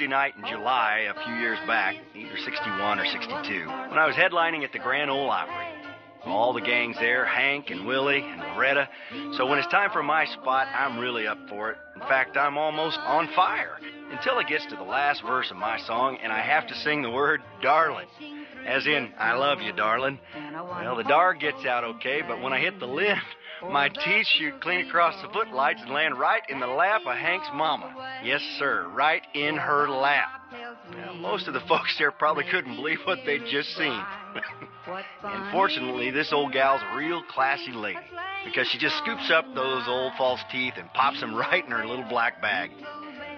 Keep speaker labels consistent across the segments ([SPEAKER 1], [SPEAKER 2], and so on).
[SPEAKER 1] Tuesday night in July a few years back, either 61 or 62, when I was headlining at the Grand Ole Opry. All the gang's there, Hank and Willie and Loretta. So when it's time for my spot, I'm really up for it. In fact, I'm almost on fire until it gets to the last verse of my song and I have to sing the word darling. As in, I love you, darling. Well, the dar gets out okay, but when I hit the lid, my teeth shoot clean across the footlights and land right in the lap of Hank's mama. Yes, sir, right in her lap. Now, most of the folks there probably couldn't believe what they'd just seen. And fortunately, this old gal's a real classy lady, because she just scoops up those old false teeth and pops them right in her little black bag.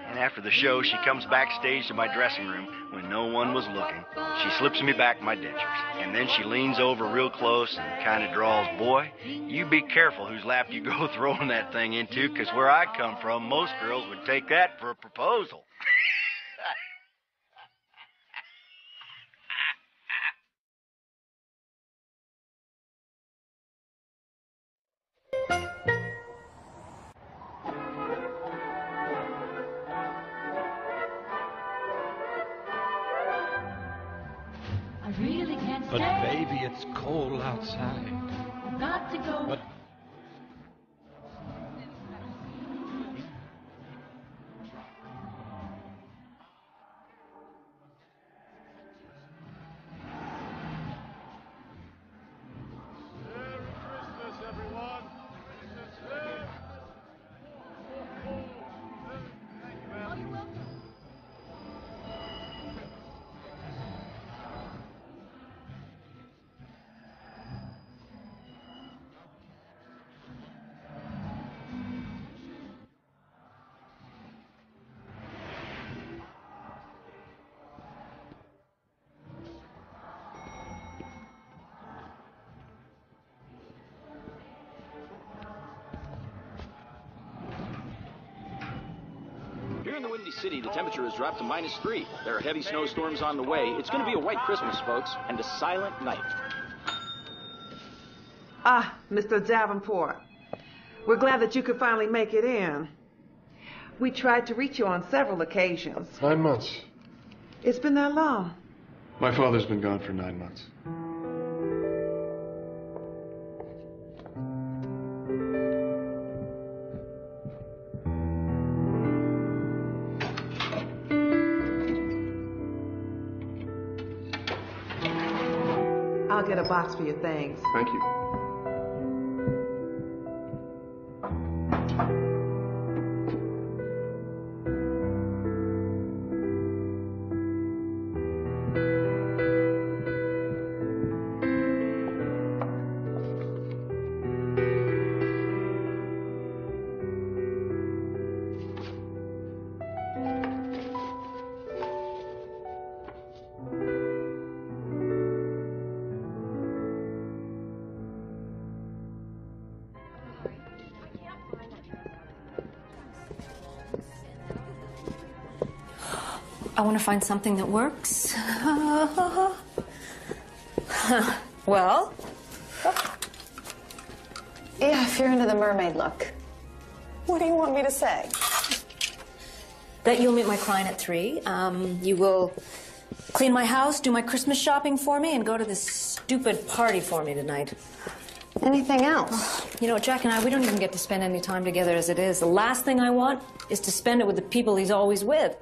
[SPEAKER 1] And after the show, she comes backstage to my dressing room when no one was looking. She slips me back my dentures, and then she leans over real close and kind of drawls, "Boy, you be careful whose lap you go throwing that thing into, because where I come from, most girls would take that for a proposal."
[SPEAKER 2] But baby, it's cold outside.
[SPEAKER 3] Got to go.
[SPEAKER 2] But
[SPEAKER 4] Here in the Windy City, the temperature has dropped to -3. There are heavy snowstorms on the way. It's going to be a white Christmas, folks, and a silent night.
[SPEAKER 5] Ah, Mr. Davenport. We're glad that you could finally make it in. We tried to reach you on several occasions.
[SPEAKER 6] 9 months.
[SPEAKER 5] It's been that long.
[SPEAKER 6] My father's been gone for 9 months.
[SPEAKER 5] I'll get a box for your things.
[SPEAKER 6] Thank you.
[SPEAKER 7] I want to find something that works. Well?
[SPEAKER 8] Yeah, if you're into the mermaid look. What do you want me to say?
[SPEAKER 7] That you'll meet my client at 3. You will clean my house, do my Christmas shopping for me, and go to this stupid party for me tonight.
[SPEAKER 8] Anything else?
[SPEAKER 7] You know, Jack and I, we don't even get to spend any time together as it is. The last thing I want is to spend it with the people he's always with.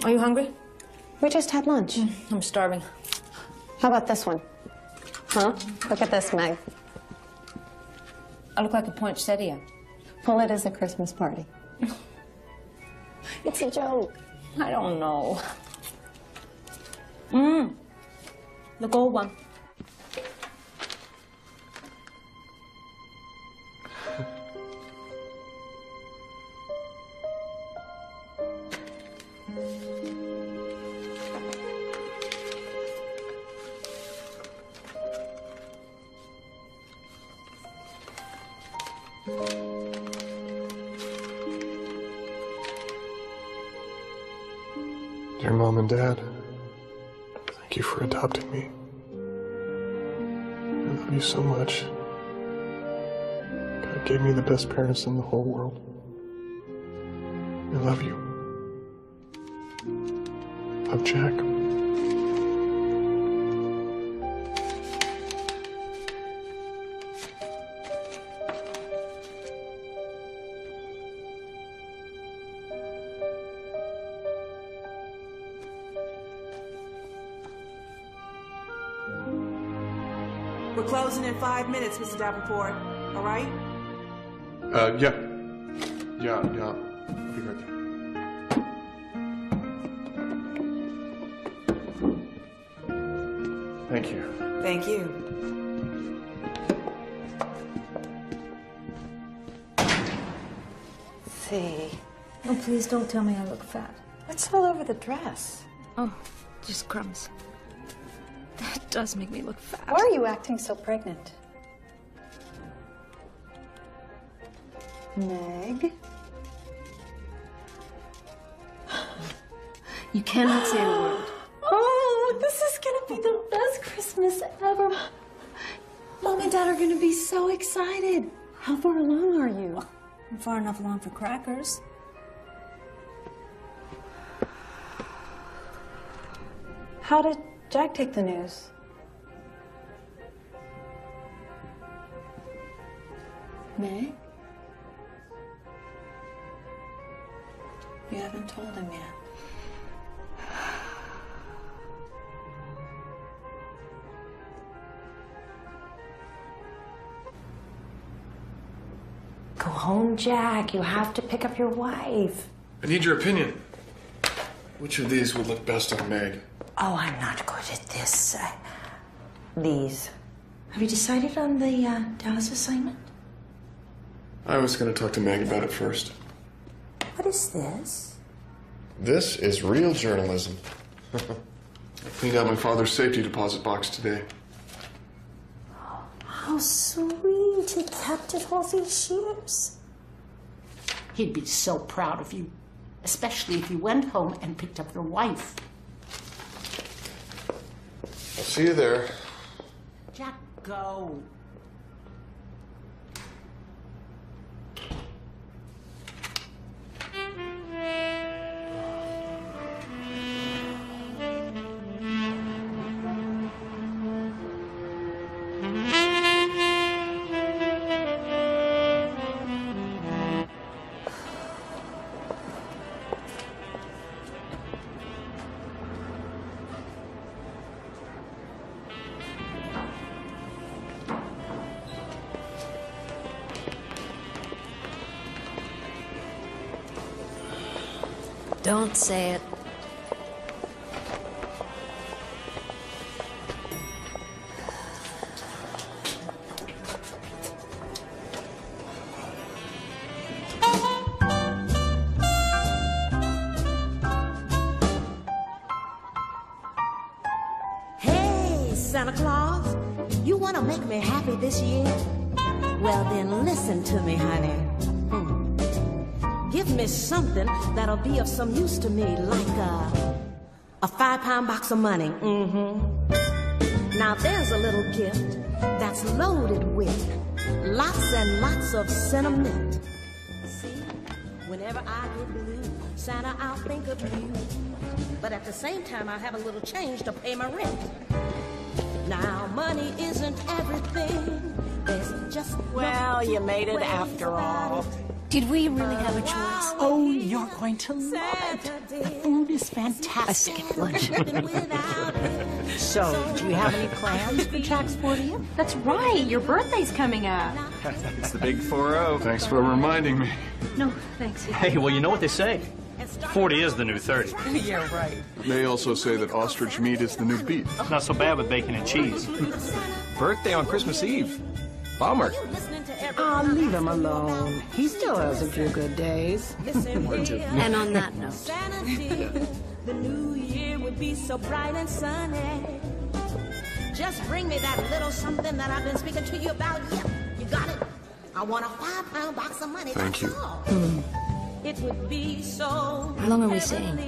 [SPEAKER 7] Are you hungry?
[SPEAKER 8] We just had lunch.
[SPEAKER 7] I'm starving.
[SPEAKER 8] How about this one? Huh? Look at this, Meg.
[SPEAKER 7] I look like a poinsettia.
[SPEAKER 8] Well, it is a Christmas party. It's a joke.
[SPEAKER 7] I don't know. The gold one.
[SPEAKER 6] Dear Mom and Dad, thank you for adopting me. I love you so much. God gave me the best parents in the whole world. I love you. of Jack.
[SPEAKER 5] We're closing in 5 minutes, Mr. Davenport. All right?
[SPEAKER 6] Yeah. I'll be right there. Thank you.
[SPEAKER 5] Thank you.
[SPEAKER 8] See,
[SPEAKER 7] Oh, please don't tell me I look fat.
[SPEAKER 8] what's all over the dress?
[SPEAKER 7] Oh, just crumbs. That does make me look fat.
[SPEAKER 8] Why are you acting so pregnant? Meg?
[SPEAKER 7] You cannot say a word.
[SPEAKER 8] Oh, this is gonna be the best Christmas ever. Mom and Dad are gonna be so excited. How far along are you?
[SPEAKER 7] I'm far enough along for crackers.
[SPEAKER 8] How did Jack take the news? Meg? You haven't told him yet.
[SPEAKER 3] Go home, Jack. You have to pick up your wife.
[SPEAKER 6] I need your opinion. Which of these would look best on Meg?
[SPEAKER 3] Oh, I'm not good at this. These. Have you decided on the Dallas assignment?
[SPEAKER 6] I was going to talk to Meg about it first.
[SPEAKER 3] What is this?
[SPEAKER 6] This is real journalism. I cleaned out my father's safety deposit box today.
[SPEAKER 3] How sweet. He kept it all these years.
[SPEAKER 9] He'd be so proud of you, especially if you went home and picked up your wife.
[SPEAKER 6] I'll see you there.
[SPEAKER 9] Jack, go.
[SPEAKER 7] Don't say it.
[SPEAKER 3] Hey, Santa Claus, you want to make me happy this year? Well, then listen to me, honey. Give me something that'll be of some use to me, like a 5-pound box of money. Now there's a little gift that's loaded with lots and lots of sentiment. See, whenever I get blue, Santa, I'll think of you. But at the same time, I have a little change to pay my rent. Now money isn't everything. There's just
[SPEAKER 9] Well, you made it after all.
[SPEAKER 7] Did we really have a choice?
[SPEAKER 9] Oh, you're going to love it. The food is fantastic.
[SPEAKER 7] I skipped lunch.
[SPEAKER 9] So, do you have any plans for Jack's 40th?
[SPEAKER 10] That's right. Your birthday's coming up.
[SPEAKER 2] It's the big 4-0.
[SPEAKER 6] Thanks for reminding me.
[SPEAKER 10] No, thanks.
[SPEAKER 2] Hey, well, you know what they say. 40 is the new 30.
[SPEAKER 9] Yeah, right.
[SPEAKER 6] They also say that ostrich meat is the new beef.
[SPEAKER 2] Not so bad with bacon and cheese. Birthday on Christmas Eve. Bummer.
[SPEAKER 9] Oh, leave him alone. He still has a few good days.
[SPEAKER 7] And on that note,
[SPEAKER 3] the new year would be so bright and sunny. Just bring me that little something that I've been speaking to you about. Yep, you got it. I want a 5-pound box of money.
[SPEAKER 6] Thank you.
[SPEAKER 3] It would be so.
[SPEAKER 7] How long are we staying?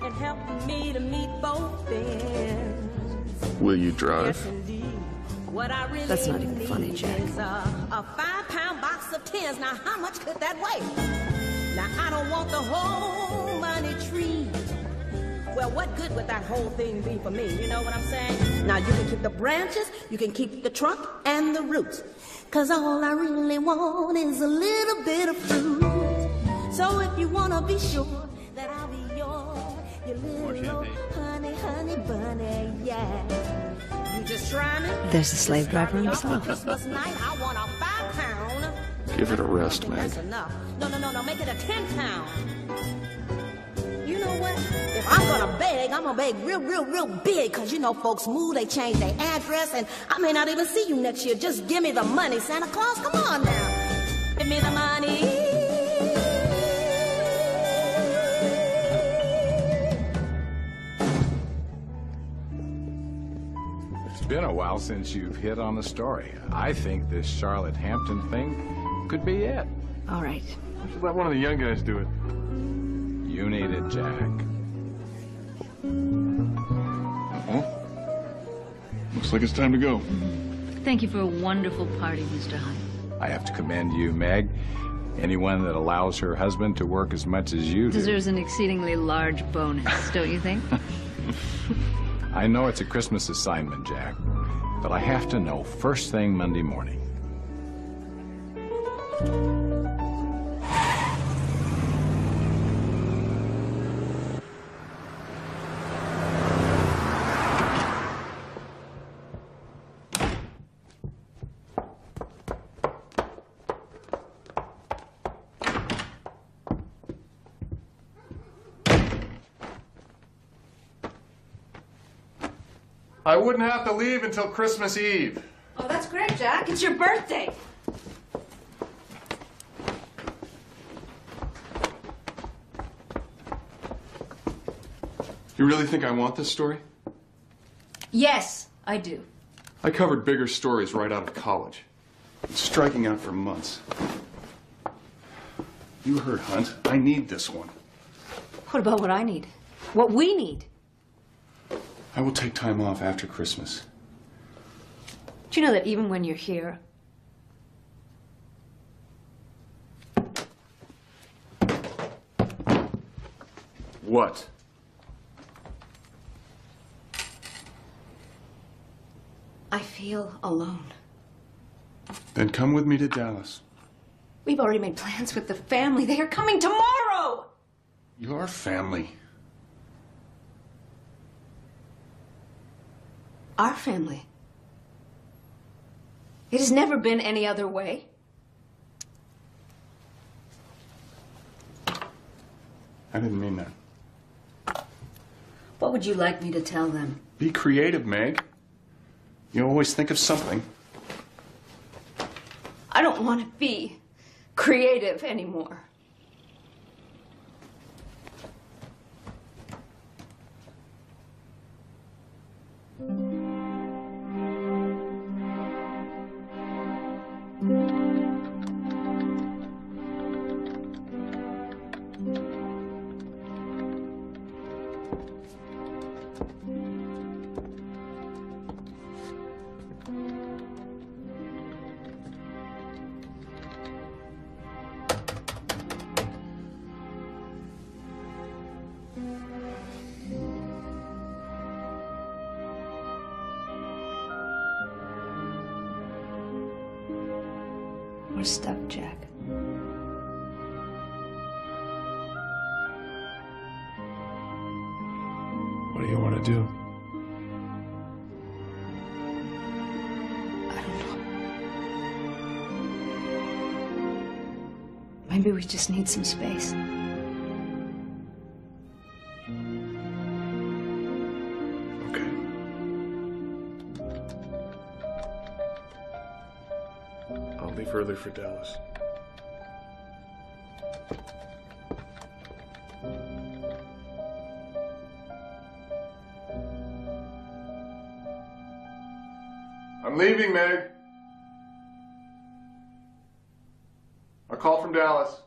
[SPEAKER 3] And help me to meet both ends.
[SPEAKER 6] Will you drive?
[SPEAKER 3] Yes, indeed. What I really
[SPEAKER 7] That's not even funny, Jack.
[SPEAKER 3] is a 5-pound box of tens. Now, how much could that weigh? Now, I don't want the whole money tree. Well, Well, what good would that whole thing be for me? You know what I'm saying? Now, you can keep the branches, you can keep the trunk and the roots. 'Cause all I really want is a little bit of fruit. So if you wanna be sure that I'll be your little honey, honey bunny, yeah. You just try me.
[SPEAKER 7] There's the slave driver himself.
[SPEAKER 3] Christmas night, I want a 5-pound.
[SPEAKER 6] Give it a rest, Meg.
[SPEAKER 3] That's enough. No, make it a 10-pound. You know what? If I'm gonna beg, I'm gonna beg real big, 'cause you know folks move, they change their address, and I may not even see you next year. Just give me the money, Santa Claus. Come on now. Give me the money.
[SPEAKER 11] It's been a while since you've hit on a story. I think this Charlotte Hampton thing could be it.
[SPEAKER 7] All right.
[SPEAKER 6] I should let one of the young guys do it.
[SPEAKER 11] You need it, Jack.
[SPEAKER 6] Oh, looks like it's time to go.
[SPEAKER 12] Thank you for a wonderful party, Mr. Hunt.
[SPEAKER 11] I have to commend you, Meg. Anyone that allows her husband to work as much as you do
[SPEAKER 12] deserves an exceedingly large bonus, don't you think?
[SPEAKER 11] I know it's a Christmas assignment, Jack, but I have to know first thing Monday morning.
[SPEAKER 6] I wouldn't have to leave until Christmas Eve.
[SPEAKER 7] Oh, that's great, Jack. It's your birthday.
[SPEAKER 6] You really think I want this story?
[SPEAKER 7] Yes, I do.
[SPEAKER 6] I covered bigger stories right out of college. Been striking out for months. You heard Hunt. I need this one.
[SPEAKER 7] What about what I need? What we need?
[SPEAKER 6] I will take time off after Christmas.
[SPEAKER 7] Do you know that even when you're here,
[SPEAKER 6] What?
[SPEAKER 7] I feel alone.
[SPEAKER 6] Then come with me to Dallas.
[SPEAKER 7] We've already made plans with the family. They are coming tomorrow!
[SPEAKER 6] Your family.
[SPEAKER 7] Our family. It has never been any other way.
[SPEAKER 6] I didn't mean that.
[SPEAKER 7] What would you like me to tell them?
[SPEAKER 6] Be creative, Meg. You always think of something.
[SPEAKER 7] I don't want to be creative anymore. We're stuck, Jack.
[SPEAKER 6] What do you want to do?
[SPEAKER 7] I don't know. Maybe we just need some space.
[SPEAKER 6] Okay. I'll leave early for Dallas. I'm leaving, Meg. A call from Dallas.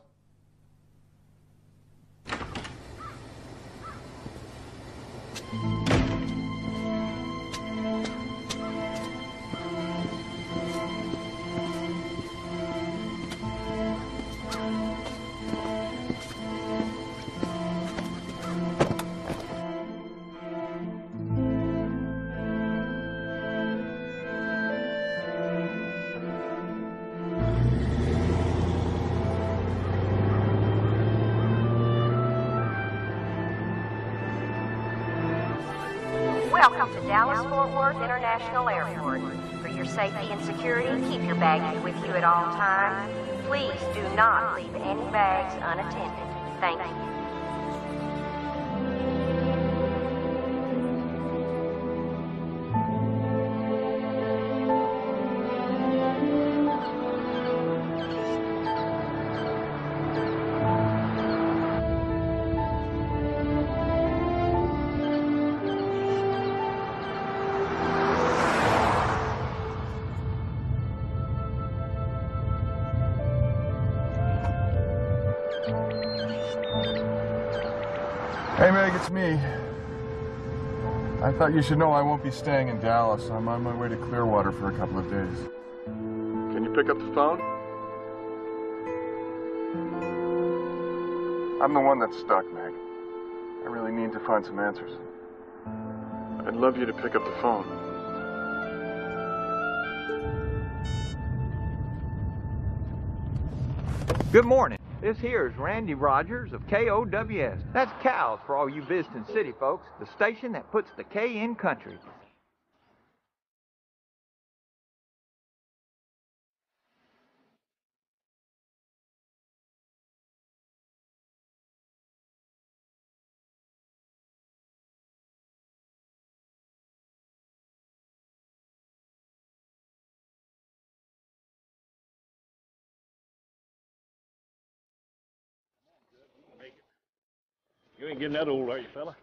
[SPEAKER 13] Welcome to Dallas-Fort Worth International Airport. For your safety and security, keep your baggage with you at all times. Please do not leave any bags unattended. Thank you.
[SPEAKER 6] Hey, Meg, it's me. I thought you should know I won't be staying in Dallas. I'm on my way to Clearwater for a couple of days. Can you pick up the phone? I'm the one that's stuck, Meg. I really need to find some answers. I'd love you to pick up the phone.
[SPEAKER 14] Good morning. This here is Randy Rogers of KOWS. That's cows for all you visiting city folks, the station that puts the K in country.
[SPEAKER 15] You ain't getting that old, are you, fella?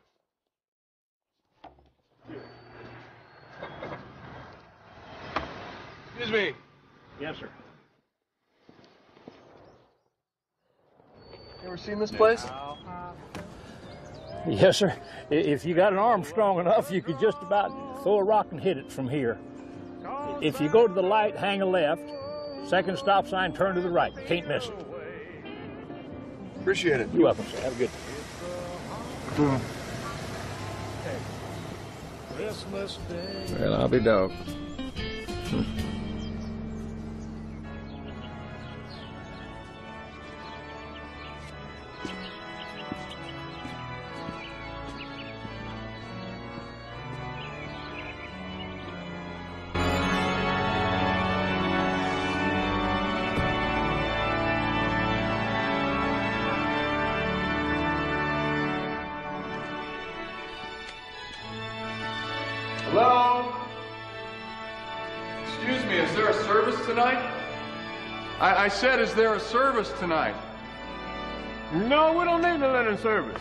[SPEAKER 6] Excuse me.
[SPEAKER 15] Yes, sir.
[SPEAKER 6] You ever seen this place?
[SPEAKER 15] Yes, sir. If you got an arm strong enough, you could just about throw a rock and hit it from here. If you go to the light, hang a left. Second stop sign, turn to the right. Can't miss it.
[SPEAKER 6] Appreciate it.
[SPEAKER 15] You're welcome, sir. Have a good day.
[SPEAKER 11] Well, I'll be dogged.
[SPEAKER 6] Hello? Excuse me, is there a service tonight? I said, is there a service tonight?
[SPEAKER 15] No, we don't need the linen service.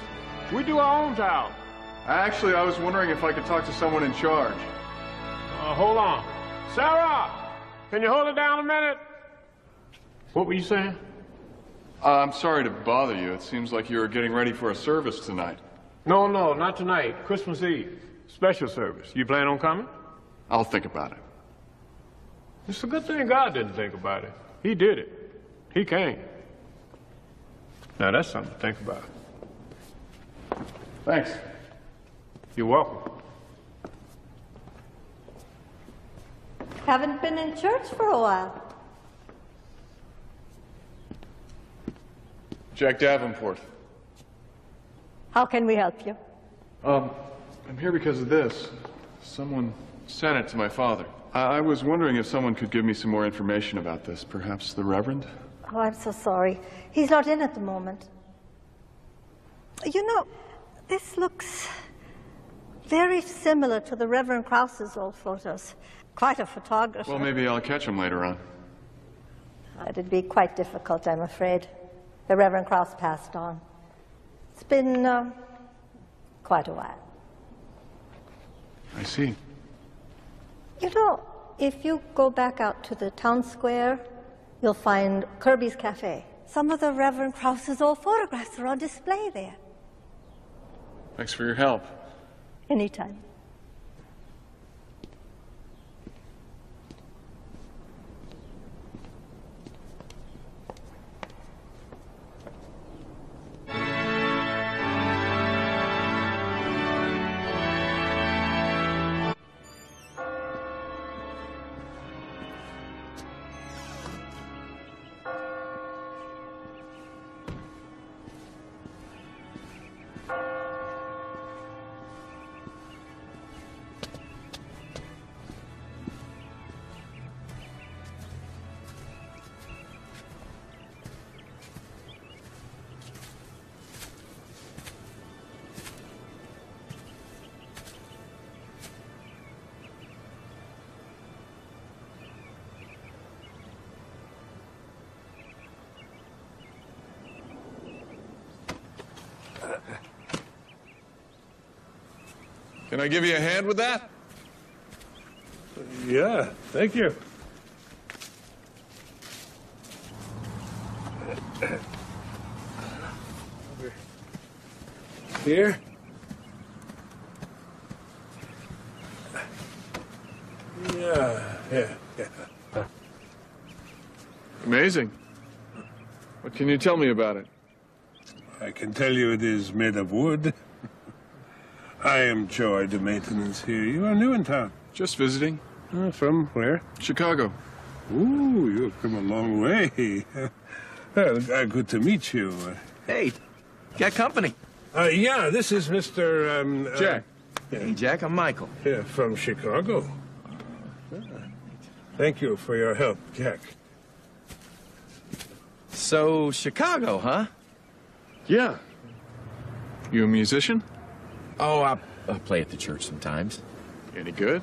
[SPEAKER 15] We do our own job.
[SPEAKER 6] Actually, I was wondering if I could talk to someone in charge.
[SPEAKER 15] Hold on. Sarah, can you hold it down a minute? What were you saying?
[SPEAKER 6] I'm sorry to bother you. It seems like you were getting ready for a service tonight.
[SPEAKER 15] No, not tonight. Christmas Eve. Special service. You plan on coming?
[SPEAKER 6] I'll think about it.
[SPEAKER 15] It's a good thing God didn't think about it. He did it. He came. Now that's something to think about.
[SPEAKER 6] Thanks.
[SPEAKER 15] You're welcome.
[SPEAKER 8] Haven't been in church for a while.
[SPEAKER 6] Jack Davenport.
[SPEAKER 8] How can we help you?
[SPEAKER 6] I'm here because of this. Someone sent it to my father. I was wondering if someone could give me some more information about this. Perhaps the Reverend?
[SPEAKER 8] Oh, I'm so sorry. He's not in at the moment. You know, this looks very similar to the Reverend Krause's old photos. Quite a photographer.
[SPEAKER 6] Well, maybe I'll catch him later on.
[SPEAKER 8] It'd be quite difficult, I'm afraid. The Reverend Krause passed on. It's been quite a while.
[SPEAKER 6] I see.
[SPEAKER 8] You know, if you go back out to the town square, you'll find Kirby's Cafe. Some of the Reverend Krause's old photographs are on display there.
[SPEAKER 6] Thanks for your help.
[SPEAKER 8] Anytime.
[SPEAKER 6] Can I give you a hand with that?
[SPEAKER 16] Yeah, thank you. Here. Yeah.
[SPEAKER 6] Amazing. What can you tell me about it?
[SPEAKER 16] I can tell you it is made of wood. I am Joy, the maintenance here. You are new in town.
[SPEAKER 6] Just visiting.
[SPEAKER 16] From where?
[SPEAKER 6] Chicago.
[SPEAKER 16] Ooh, you've come a long way. Well, good to meet you.
[SPEAKER 17] Hey, got company.
[SPEAKER 16] Yeah, this is Mr.
[SPEAKER 6] Jack.
[SPEAKER 17] Hey, Jack, I'm Michael.
[SPEAKER 16] Yeah, from Chicago. Thank you for your help, Jack.
[SPEAKER 17] So, Chicago, huh?
[SPEAKER 6] Yeah. You a musician?
[SPEAKER 17] Oh, I play at the church sometimes.
[SPEAKER 6] Any good?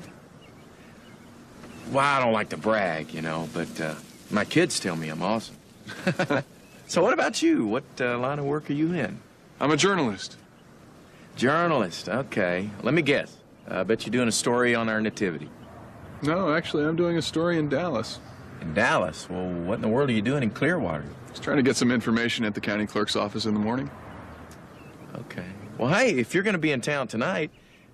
[SPEAKER 17] Well, I don't like to brag, you know, but my kids tell me I'm awesome. So what about you? What line of work are you in?
[SPEAKER 6] I'm a journalist.
[SPEAKER 17] Journalist, okay. Let me guess. I bet you're doing a story on our nativity.
[SPEAKER 6] No, actually, I'm doing a story in Dallas.
[SPEAKER 17] In Dallas? Well, what in the world are you doing in Clearwater?
[SPEAKER 6] Just trying to get some information at the county clerk's office in the morning.
[SPEAKER 17] Okay. Well, hey, if you're going to be in town tonight,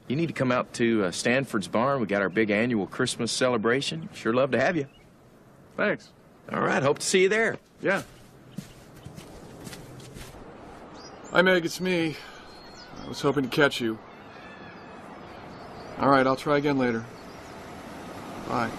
[SPEAKER 17] you need to come out to Stanford's barn. We got our big annual Christmas celebration. Sure love to have you.
[SPEAKER 6] Thanks.
[SPEAKER 17] All right, hope to see you there.
[SPEAKER 6] Yeah. Hi, Meg, it's me. I was hoping to catch you. All right, I'll try again later. Bye.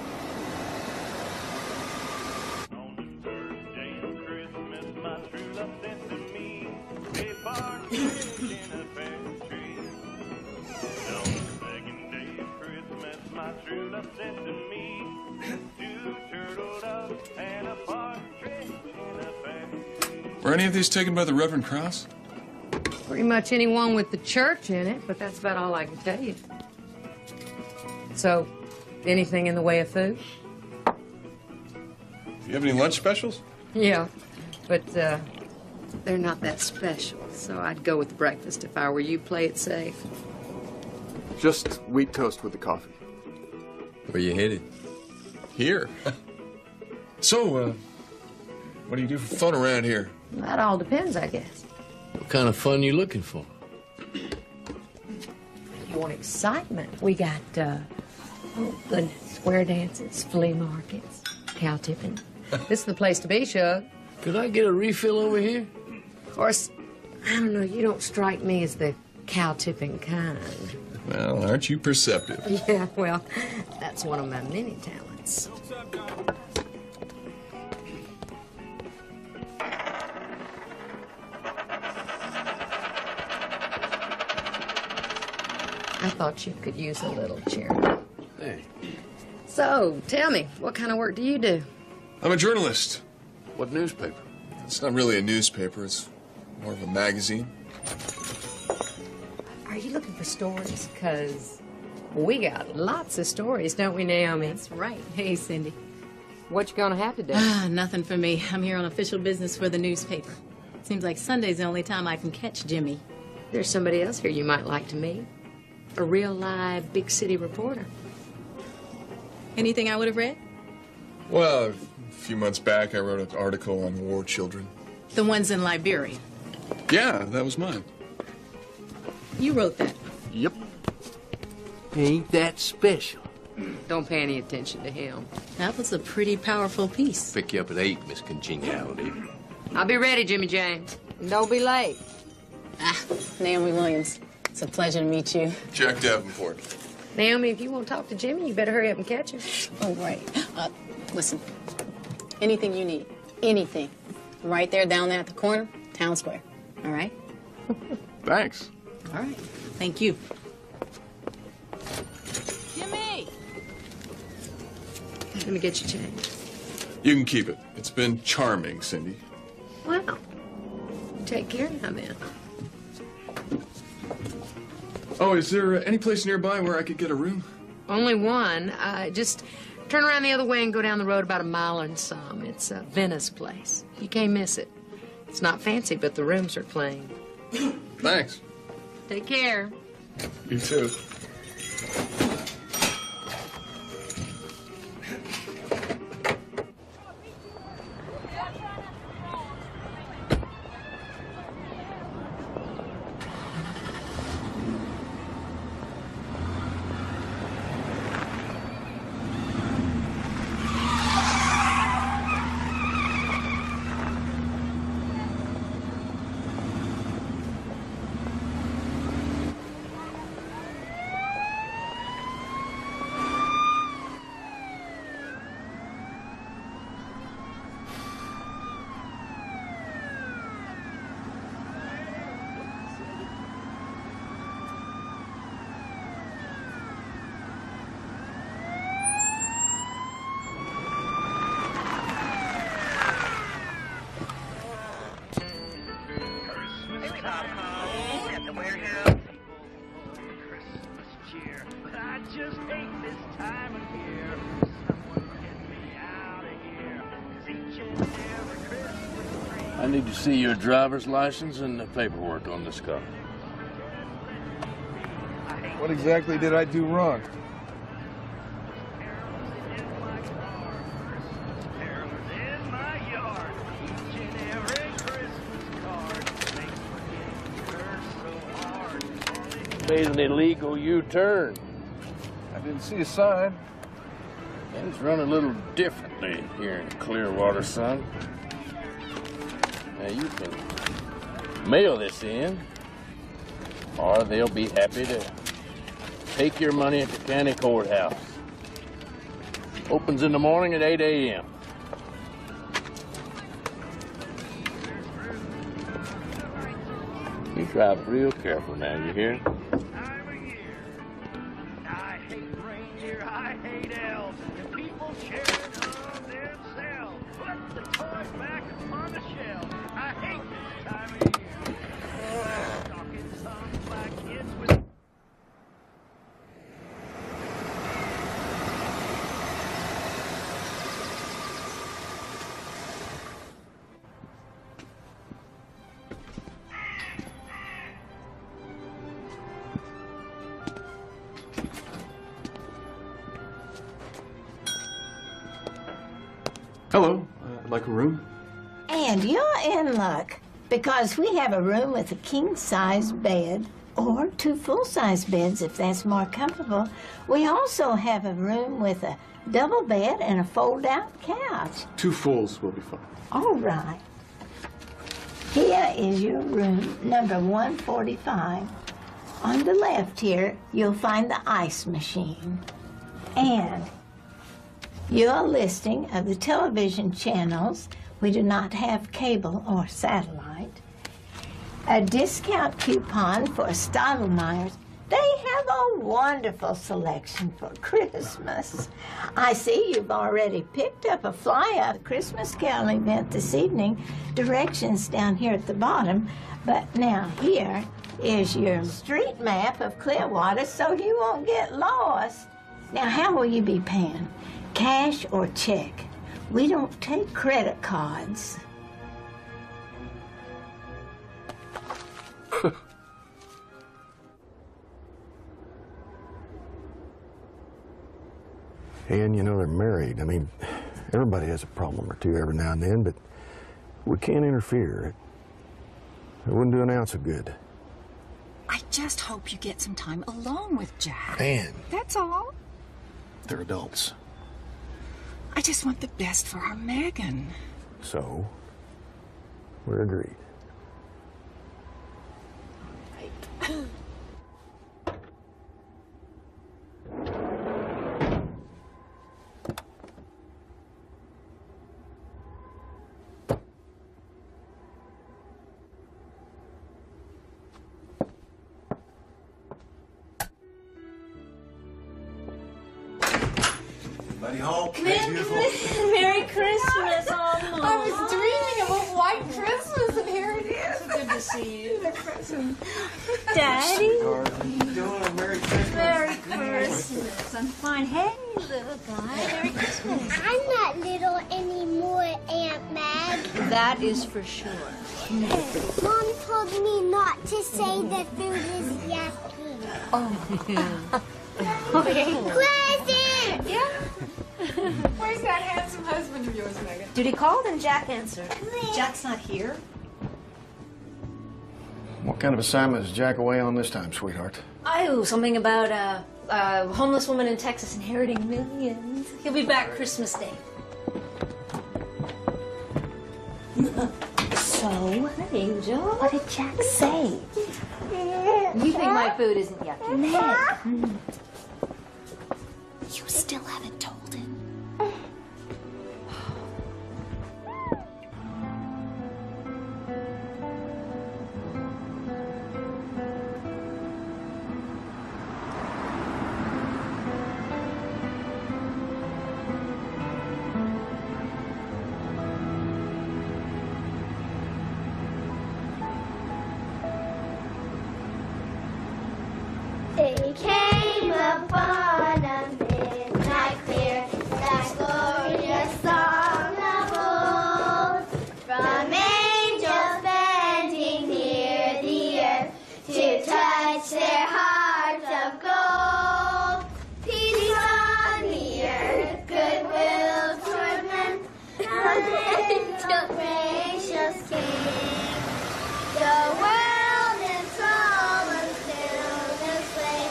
[SPEAKER 6] Were any of these taken by the Reverend Krause?
[SPEAKER 18] Pretty much anyone with the church in it, but that's about all I can tell you. So, anything in the way of food?
[SPEAKER 6] Do you have any lunch specials?
[SPEAKER 18] Yeah, but they're not that special, so I'd go with the breakfast if I were you. Play it safe.
[SPEAKER 6] Just wheat toast with the coffee.
[SPEAKER 17] Where you headed?
[SPEAKER 6] Here. So, what do you do for fun around here?
[SPEAKER 18] That all depends, I guess.
[SPEAKER 19] What kind of fun you looking for?
[SPEAKER 18] You want excitement? We got, oh goodness, square dances, flea markets, cow tipping. This is the place to be, Shug.
[SPEAKER 19] Could I get a refill over here?
[SPEAKER 18] Of course, I don't know, you don't strike me as the cow tipping kind.
[SPEAKER 6] Well, aren't you perceptive?
[SPEAKER 18] Yeah, well, that's one of my many talents. I thought you could use a little charity.
[SPEAKER 19] Hey.
[SPEAKER 18] So, tell me, what kind of work do you do?
[SPEAKER 6] I'm a journalist.
[SPEAKER 19] What newspaper?
[SPEAKER 6] It's not really a newspaper. It's more of a magazine.
[SPEAKER 18] Are you looking for stories? Because we got lots of stories, don't we, Naomi?
[SPEAKER 12] That's right. Hey, Cindy.
[SPEAKER 18] What you gonna have today?
[SPEAKER 12] Nothing for me. I'm here on official business for the newspaper. Seems like Sunday's the only time I can catch Jimmy.
[SPEAKER 18] There's somebody else here you might like to meet. A real live big city reporter.
[SPEAKER 12] Anything I would have read?
[SPEAKER 6] Well, a few months back, I wrote an article on war children.
[SPEAKER 12] The ones in Liberia.
[SPEAKER 6] Yeah, that was mine.
[SPEAKER 12] You wrote that.
[SPEAKER 6] Yep.
[SPEAKER 19] Ain't that special?
[SPEAKER 18] Don't pay any attention to him.
[SPEAKER 12] That was a pretty powerful piece.
[SPEAKER 19] Pick you up at 8, Miss Congeniality.
[SPEAKER 18] I'll be ready, Jimmy James. And don't be late.
[SPEAKER 12] Naomi Williams. It's a pleasure to meet you.
[SPEAKER 6] Jack Davenport.
[SPEAKER 18] Naomi, if you want to talk to Jimmy, you better hurry up and catch him.
[SPEAKER 12] Oh, right. Listen, anything you need, anything. Right there, down there at the corner, Town Square. All right?
[SPEAKER 6] Thanks.
[SPEAKER 12] All right. Thank you. Jimmy!
[SPEAKER 18] Let me get you change.
[SPEAKER 6] You can keep it. It's been charming, Cindy.
[SPEAKER 18] Well, take care now, then.
[SPEAKER 6] Oh, is there any place nearby where I could get a room?
[SPEAKER 18] Only one. Just turn around the other way and go down the road about a mile and some. It's Venna's place. You can't miss it. It's not fancy, but the rooms are clean.
[SPEAKER 19] Thanks.
[SPEAKER 18] Take care.
[SPEAKER 6] You too.
[SPEAKER 19] I need to see your driver's license and the paperwork on this car.
[SPEAKER 6] What exactly did I do wrong?
[SPEAKER 19] Made an illegal U-turn.
[SPEAKER 6] I didn't see a sign.
[SPEAKER 19] Things run a little differently here in Clearwater, son. Now you can mail this in, or they'll be happy to take your money at the county courthouse. Opens in the morning at 8 a.m. You drive real careful now, you hear?
[SPEAKER 1] I hate reindeer, I hate elves, and people cheering on themselves. Put the toys back upon the shelf. I hate this time of year. Talking songs like kids with...
[SPEAKER 2] Hello. I'd like a room.
[SPEAKER 20] And you're in luck, because we have a room with a king-size bed, or 2 full-size beds if that's more comfortable. We also have a room with a double bed and a fold-out couch.
[SPEAKER 2] 2 fulls will be fine.
[SPEAKER 20] All right. Here is your room, number 145. On the left here, you'll find the ice machine. And your listing of the television channels. We do not have cable or satellite. A discount coupon for Stottlemeyer's. They have a wonderful selection for Christmas. I see you've already picked up a flyer Christmas Carol event this evening. Directions down here at the bottom. But now here is your street map of Clearwater so you won't get lost. Now, how will you be paying? Cash or check? We don't take credit cards.
[SPEAKER 21] And, you know, they're married. I mean, everybody has a problem or two every now and then, but we can't interfere. It wouldn't do an ounce of good.
[SPEAKER 10] I just hope you get some time alone with Jack.
[SPEAKER 21] Man.
[SPEAKER 10] That's all.
[SPEAKER 21] They're adults.
[SPEAKER 10] I just want the best for our Megan.
[SPEAKER 21] So, we're agreed.
[SPEAKER 22] Anybody home?
[SPEAKER 20] Come in, Merry Christmas,
[SPEAKER 10] I was dreaming of a white Christmas, and here it is. Good to see you.
[SPEAKER 20] Daddy.
[SPEAKER 22] How you doing? Merry Christmas.
[SPEAKER 10] Merry Christmas.
[SPEAKER 20] I'm fine. Hey,
[SPEAKER 8] little guy. Merry Christmas.
[SPEAKER 4] I'm not little anymore, Aunt Mag.
[SPEAKER 8] That is for sure.
[SPEAKER 4] Mom told me not to say the food is yucky.
[SPEAKER 8] Oh.
[SPEAKER 4] Present!
[SPEAKER 10] Yeah. Where's that handsome husband of yours, Megan?
[SPEAKER 8] Duty called and Jack answered. Jack's not here.
[SPEAKER 21] What kind of assignment is Jack away on this time, sweetheart?
[SPEAKER 7] Oh, something about a homeless woman in Texas inheriting millions. He'll be back Christmas Day.
[SPEAKER 8] So,
[SPEAKER 7] Angel,
[SPEAKER 8] what did Jack say?
[SPEAKER 7] You think my food isn't yucky?
[SPEAKER 8] Meg.
[SPEAKER 7] You still haven't told him.
[SPEAKER 4] It came upon a midnight clear, that glorious song of old, from angels bending near the earth to touch their hearts of gold. Peace on the earth, goodwill toward men, the gracious King. The world is all until this way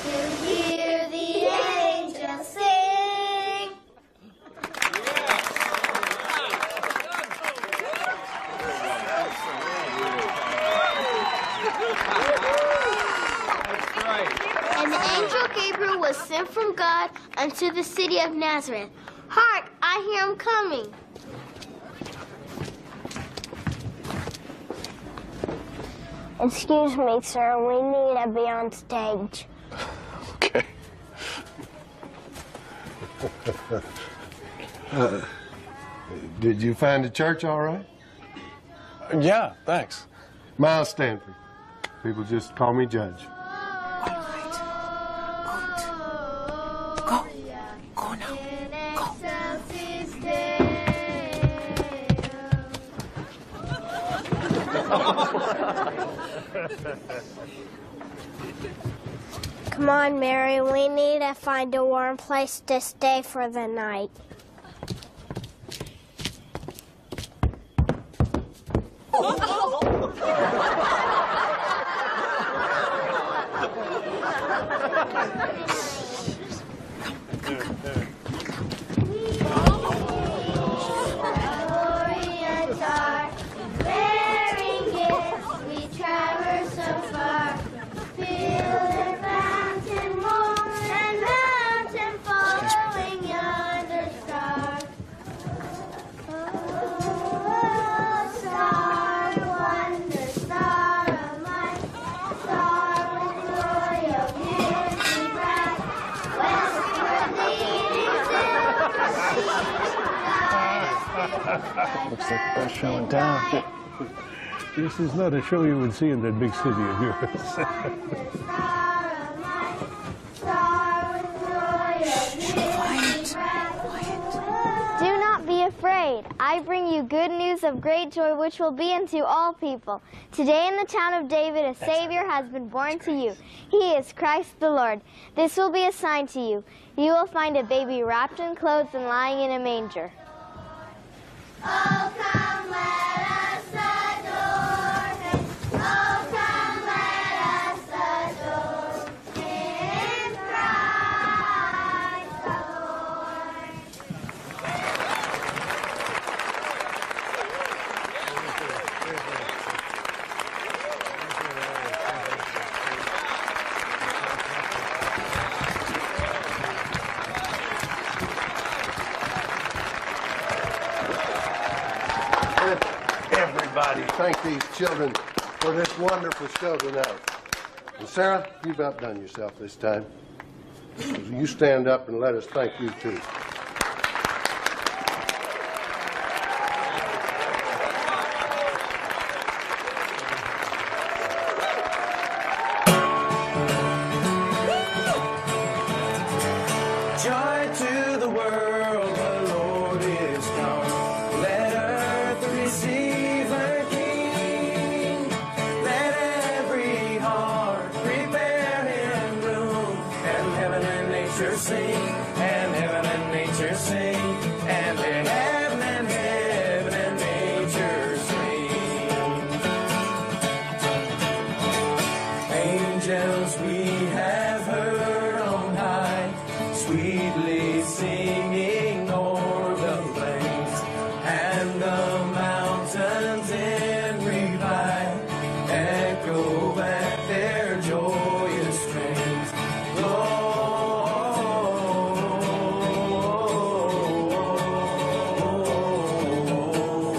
[SPEAKER 4] to hear the angels sing. And the angel Gabriel was sent from God unto the city of Nazareth. Hark, I hear him coming. Excuse me, sir. We need to be on stage.
[SPEAKER 6] Okay. Did you find the church all right?
[SPEAKER 16] Yeah, thanks.
[SPEAKER 6] Miles Stanford. People just call me Judge.
[SPEAKER 8] Go now. Go.
[SPEAKER 4] Come on, Mary. We need to find a warm place to stay for the night.
[SPEAKER 21] Looks like the best show in town.
[SPEAKER 16] This is not a show you would see in that big city of yours.
[SPEAKER 4] Do not be afraid. I bring you good news of great joy, which will be unto all people. Today in the town of David, a Savior has been born to you. He is Christ the Lord. This will be a sign to you. You will find a baby wrapped in clothes and lying in a manger. Oh, come, let us adore him. Oh, come, let us adore him, Christ the Lord.
[SPEAKER 6] Everybody, thank these children for this wonderful show tonight. And Sarah, you've outdone yourself this time. You stand up and let us thank you too.
[SPEAKER 22] Joy to
[SPEAKER 17] nature sing, and heaven and nature sing, and heaven and heaven and nature sing. Angels we have heard on high, sweetly singing o'er the plains, and the mountains in reply echo back their joyous strains.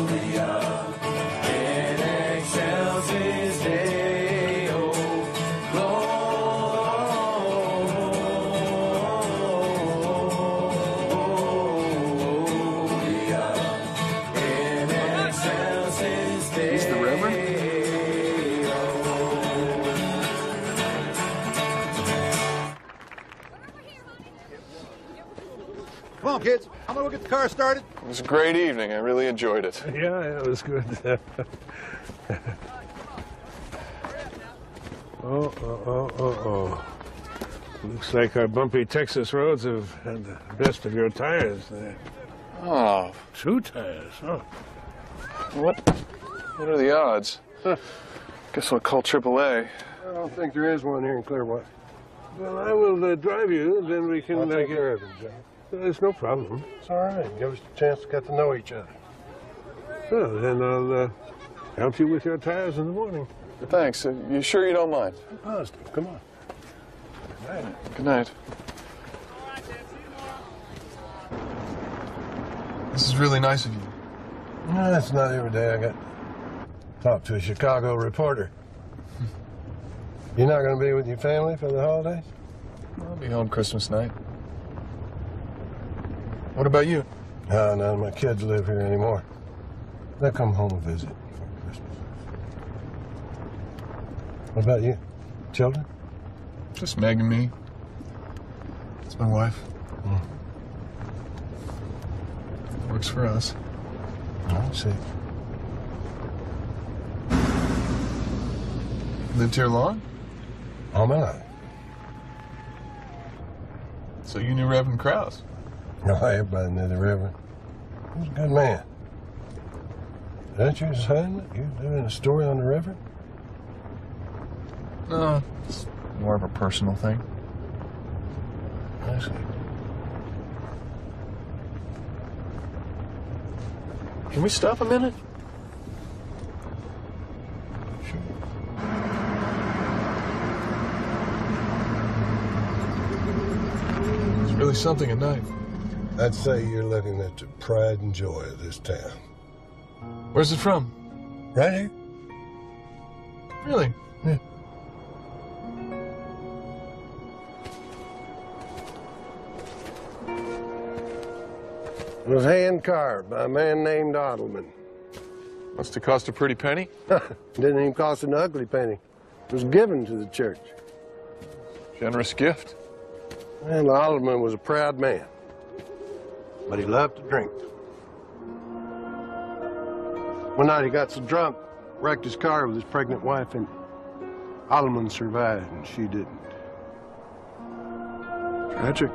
[SPEAKER 17] Gloria in excelsis Deo. Gloria in excelsis Deo.
[SPEAKER 6] He's the Reverend?
[SPEAKER 5] Come on, kids. I'm gonna go get the car started.
[SPEAKER 6] It was a great evening. I really enjoyed it.
[SPEAKER 16] Yeah, it was good. Oh. Looks like our bumpy Texas roads have had the best of your tires there.
[SPEAKER 6] Oh.
[SPEAKER 16] 2 tires, huh?
[SPEAKER 6] What are the odds? Guess I'll call AAA.
[SPEAKER 16] I don't think there is one here in Clearwater. Well, I will drive you, then we can...
[SPEAKER 5] I'll take care of it, Joe.
[SPEAKER 16] There's no problem.
[SPEAKER 5] It's all right. Give us a chance to get to know each other.
[SPEAKER 16] Well, then I'll help you with your tires in the morning.
[SPEAKER 6] Thanks. You sure you don't mind?
[SPEAKER 16] I'm positive. Come on. Good night.
[SPEAKER 6] Good night. This is really nice of you.
[SPEAKER 5] No, that's not every day I got to talk to a Chicago reporter. You're not going to be with your family for the holidays?
[SPEAKER 6] I'll be home Christmas night. What about you?
[SPEAKER 5] No, none of my kids live here anymore. They'll come home and visit for Christmas. What about you? Children?
[SPEAKER 6] Just Meg and me. It's my wife. Works for us.
[SPEAKER 5] I see.
[SPEAKER 6] Lived here long?
[SPEAKER 5] All my life.
[SPEAKER 6] So you knew Reverend Krause?
[SPEAKER 5] No, everybody knew the Reverend. He was a good man. Is that your assignment? You doing a story on the Reverend?
[SPEAKER 6] No, it's more of a personal thing.
[SPEAKER 5] I see.
[SPEAKER 6] Can we stop a minute? It's really something at night.
[SPEAKER 5] I'd say you're looking at the pride and joy of this town.
[SPEAKER 6] Where's it from?
[SPEAKER 5] Right here.
[SPEAKER 6] Really?
[SPEAKER 5] Yeah. It was hand carved by a man named Ottelman.
[SPEAKER 6] Must have cost a pretty penny.
[SPEAKER 5] Didn't even cost an ugly penny. It was given to the church.
[SPEAKER 6] Generous gift.
[SPEAKER 5] And Ottelman was a proud man, but he loved to drink. One night he got so drunk, wrecked his car with his pregnant wife, and Ottelman survived, and she didn't.
[SPEAKER 6] Tragic.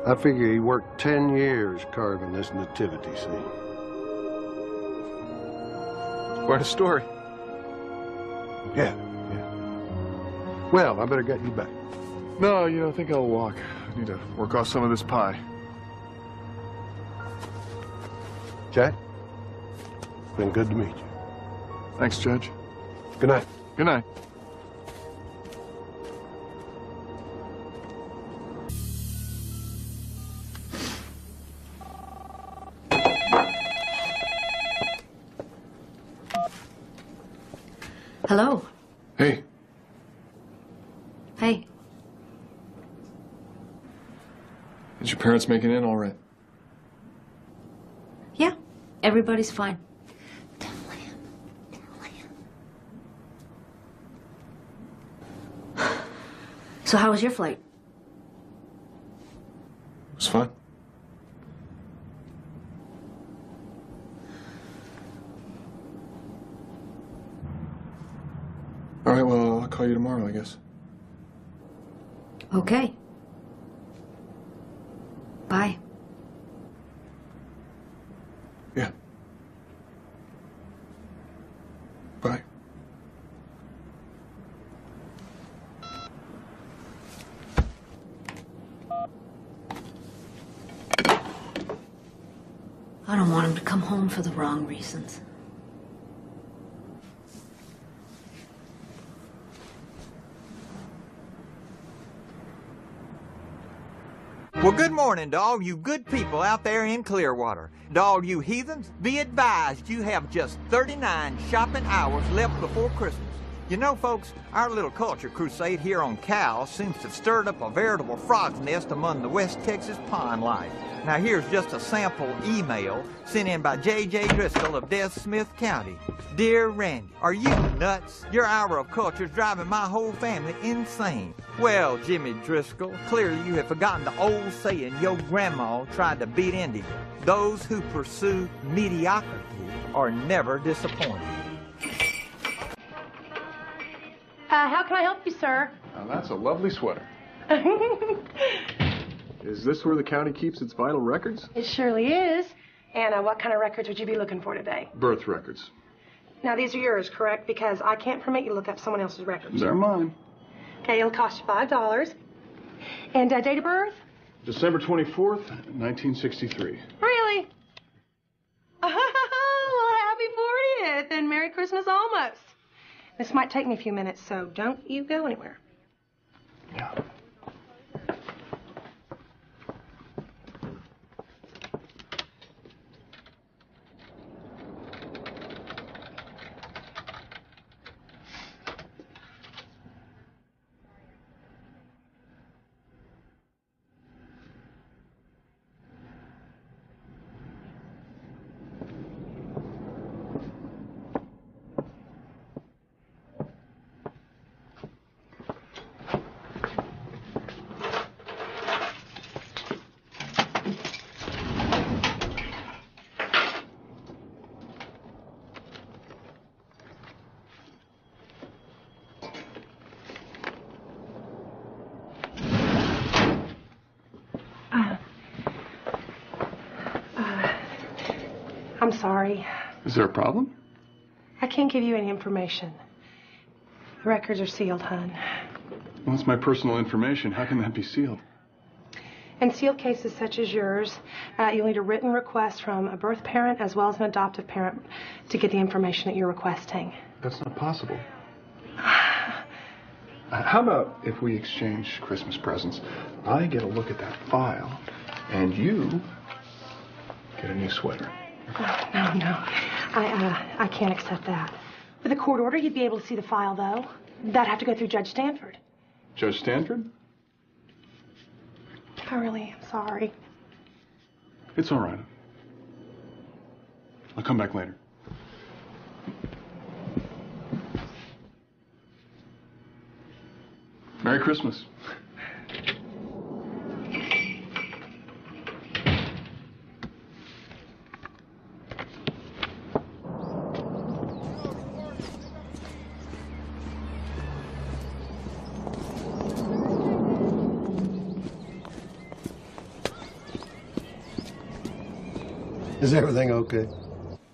[SPEAKER 5] I figure he worked 10 years carving this nativity scene.
[SPEAKER 6] Quite a story.
[SPEAKER 5] Yeah. Well, I better get you back.
[SPEAKER 6] No, I think I'll walk. I need to work off some of this pie.
[SPEAKER 5] Jack, been good to meet you.
[SPEAKER 6] Thanks, Judge.
[SPEAKER 5] Good night.
[SPEAKER 6] Good night.
[SPEAKER 7] Hello.
[SPEAKER 6] Hey.
[SPEAKER 7] Hey.
[SPEAKER 6] Did your parents make it in all right?
[SPEAKER 7] Yeah, everybody's fine. So how was your flight?
[SPEAKER 6] It was fun. All right, well, I'll call you tomorrow, I guess.
[SPEAKER 18] Okay. Bye.
[SPEAKER 6] Yeah. Bye.
[SPEAKER 7] I don't want him to come home for the wrong reasons.
[SPEAKER 14] Well, good morning to all you good people out there in Clearwater. To all you heathens, be advised you have just 39 shopping hours left before Christmas. You know, folks, our little culture crusade here on Cal seems to have stirred up a veritable frog's nest among the West Texas pond life. Now, here's just a sample email sent in by J.J. Driscoll of Des Smith County. Dear Randy, are you nuts? Your hour of culture's driving my whole family insane. Well, Jimmy Driscoll, clearly you have forgotten the old saying your grandma tried to beat into you. Those who pursue mediocrity are never disappointed.
[SPEAKER 10] How can I help you, sir?
[SPEAKER 6] Now, that's a lovely sweater. Is this where the county keeps its vital records?
[SPEAKER 10] It surely is. And what kind of records would you be looking for today?
[SPEAKER 6] Birth records.
[SPEAKER 10] Now, these are yours, correct? Because I can't permit you to look up someone else's records.
[SPEAKER 6] They're mine.
[SPEAKER 10] Okay, it'll cost you $5. And date of birth?
[SPEAKER 6] December 24th, 1963.
[SPEAKER 10] Really? Well, happy 40th and Merry Christmas almost. This might take me a few minutes, so don't you go anywhere.
[SPEAKER 6] Yeah.
[SPEAKER 10] I'm sorry.
[SPEAKER 6] Is there a problem?
[SPEAKER 10] I can't give you any information. The records are sealed, hon.
[SPEAKER 6] Well, it's my personal information. How can that be sealed?
[SPEAKER 10] In sealed cases such as yours, you'll need a written request from a birth parent as well as an adoptive parent to get the information that you're requesting.
[SPEAKER 6] That's not possible. How about if we exchange Christmas presents? I get a look at that file, and you get a new sweater.
[SPEAKER 10] Oh, no. I can't accept that. With a court order, you'd be able to see the file, though. That'd have to go through Judge Stanford.
[SPEAKER 6] Judge Stanford?
[SPEAKER 10] I really am sorry.
[SPEAKER 6] It's all right. I'll come back later. Merry Christmas.
[SPEAKER 5] Is everything okay?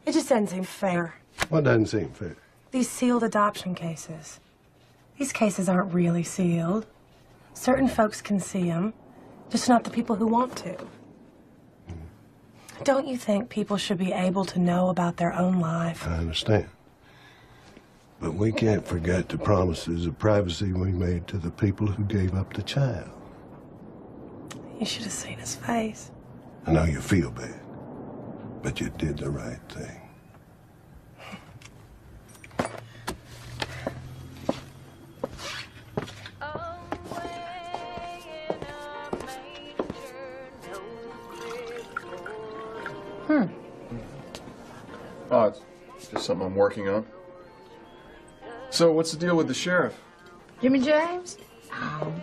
[SPEAKER 10] It just doesn't seem fair.
[SPEAKER 5] What doesn't seem fair?
[SPEAKER 10] These sealed adoption cases. These cases aren't really sealed. Certain folks can see them, just not the people who want to. Don't you think people should be able to know about their own life?
[SPEAKER 5] I understand. But we can't forget the promises of privacy we made to the people who gave up the child.
[SPEAKER 10] You should have seen his face.
[SPEAKER 5] I know you feel bad, but you did the right thing.
[SPEAKER 6] Oh, it's just something I'm working on. So, what's the deal with the sheriff?
[SPEAKER 18] Jimmy James? Oh.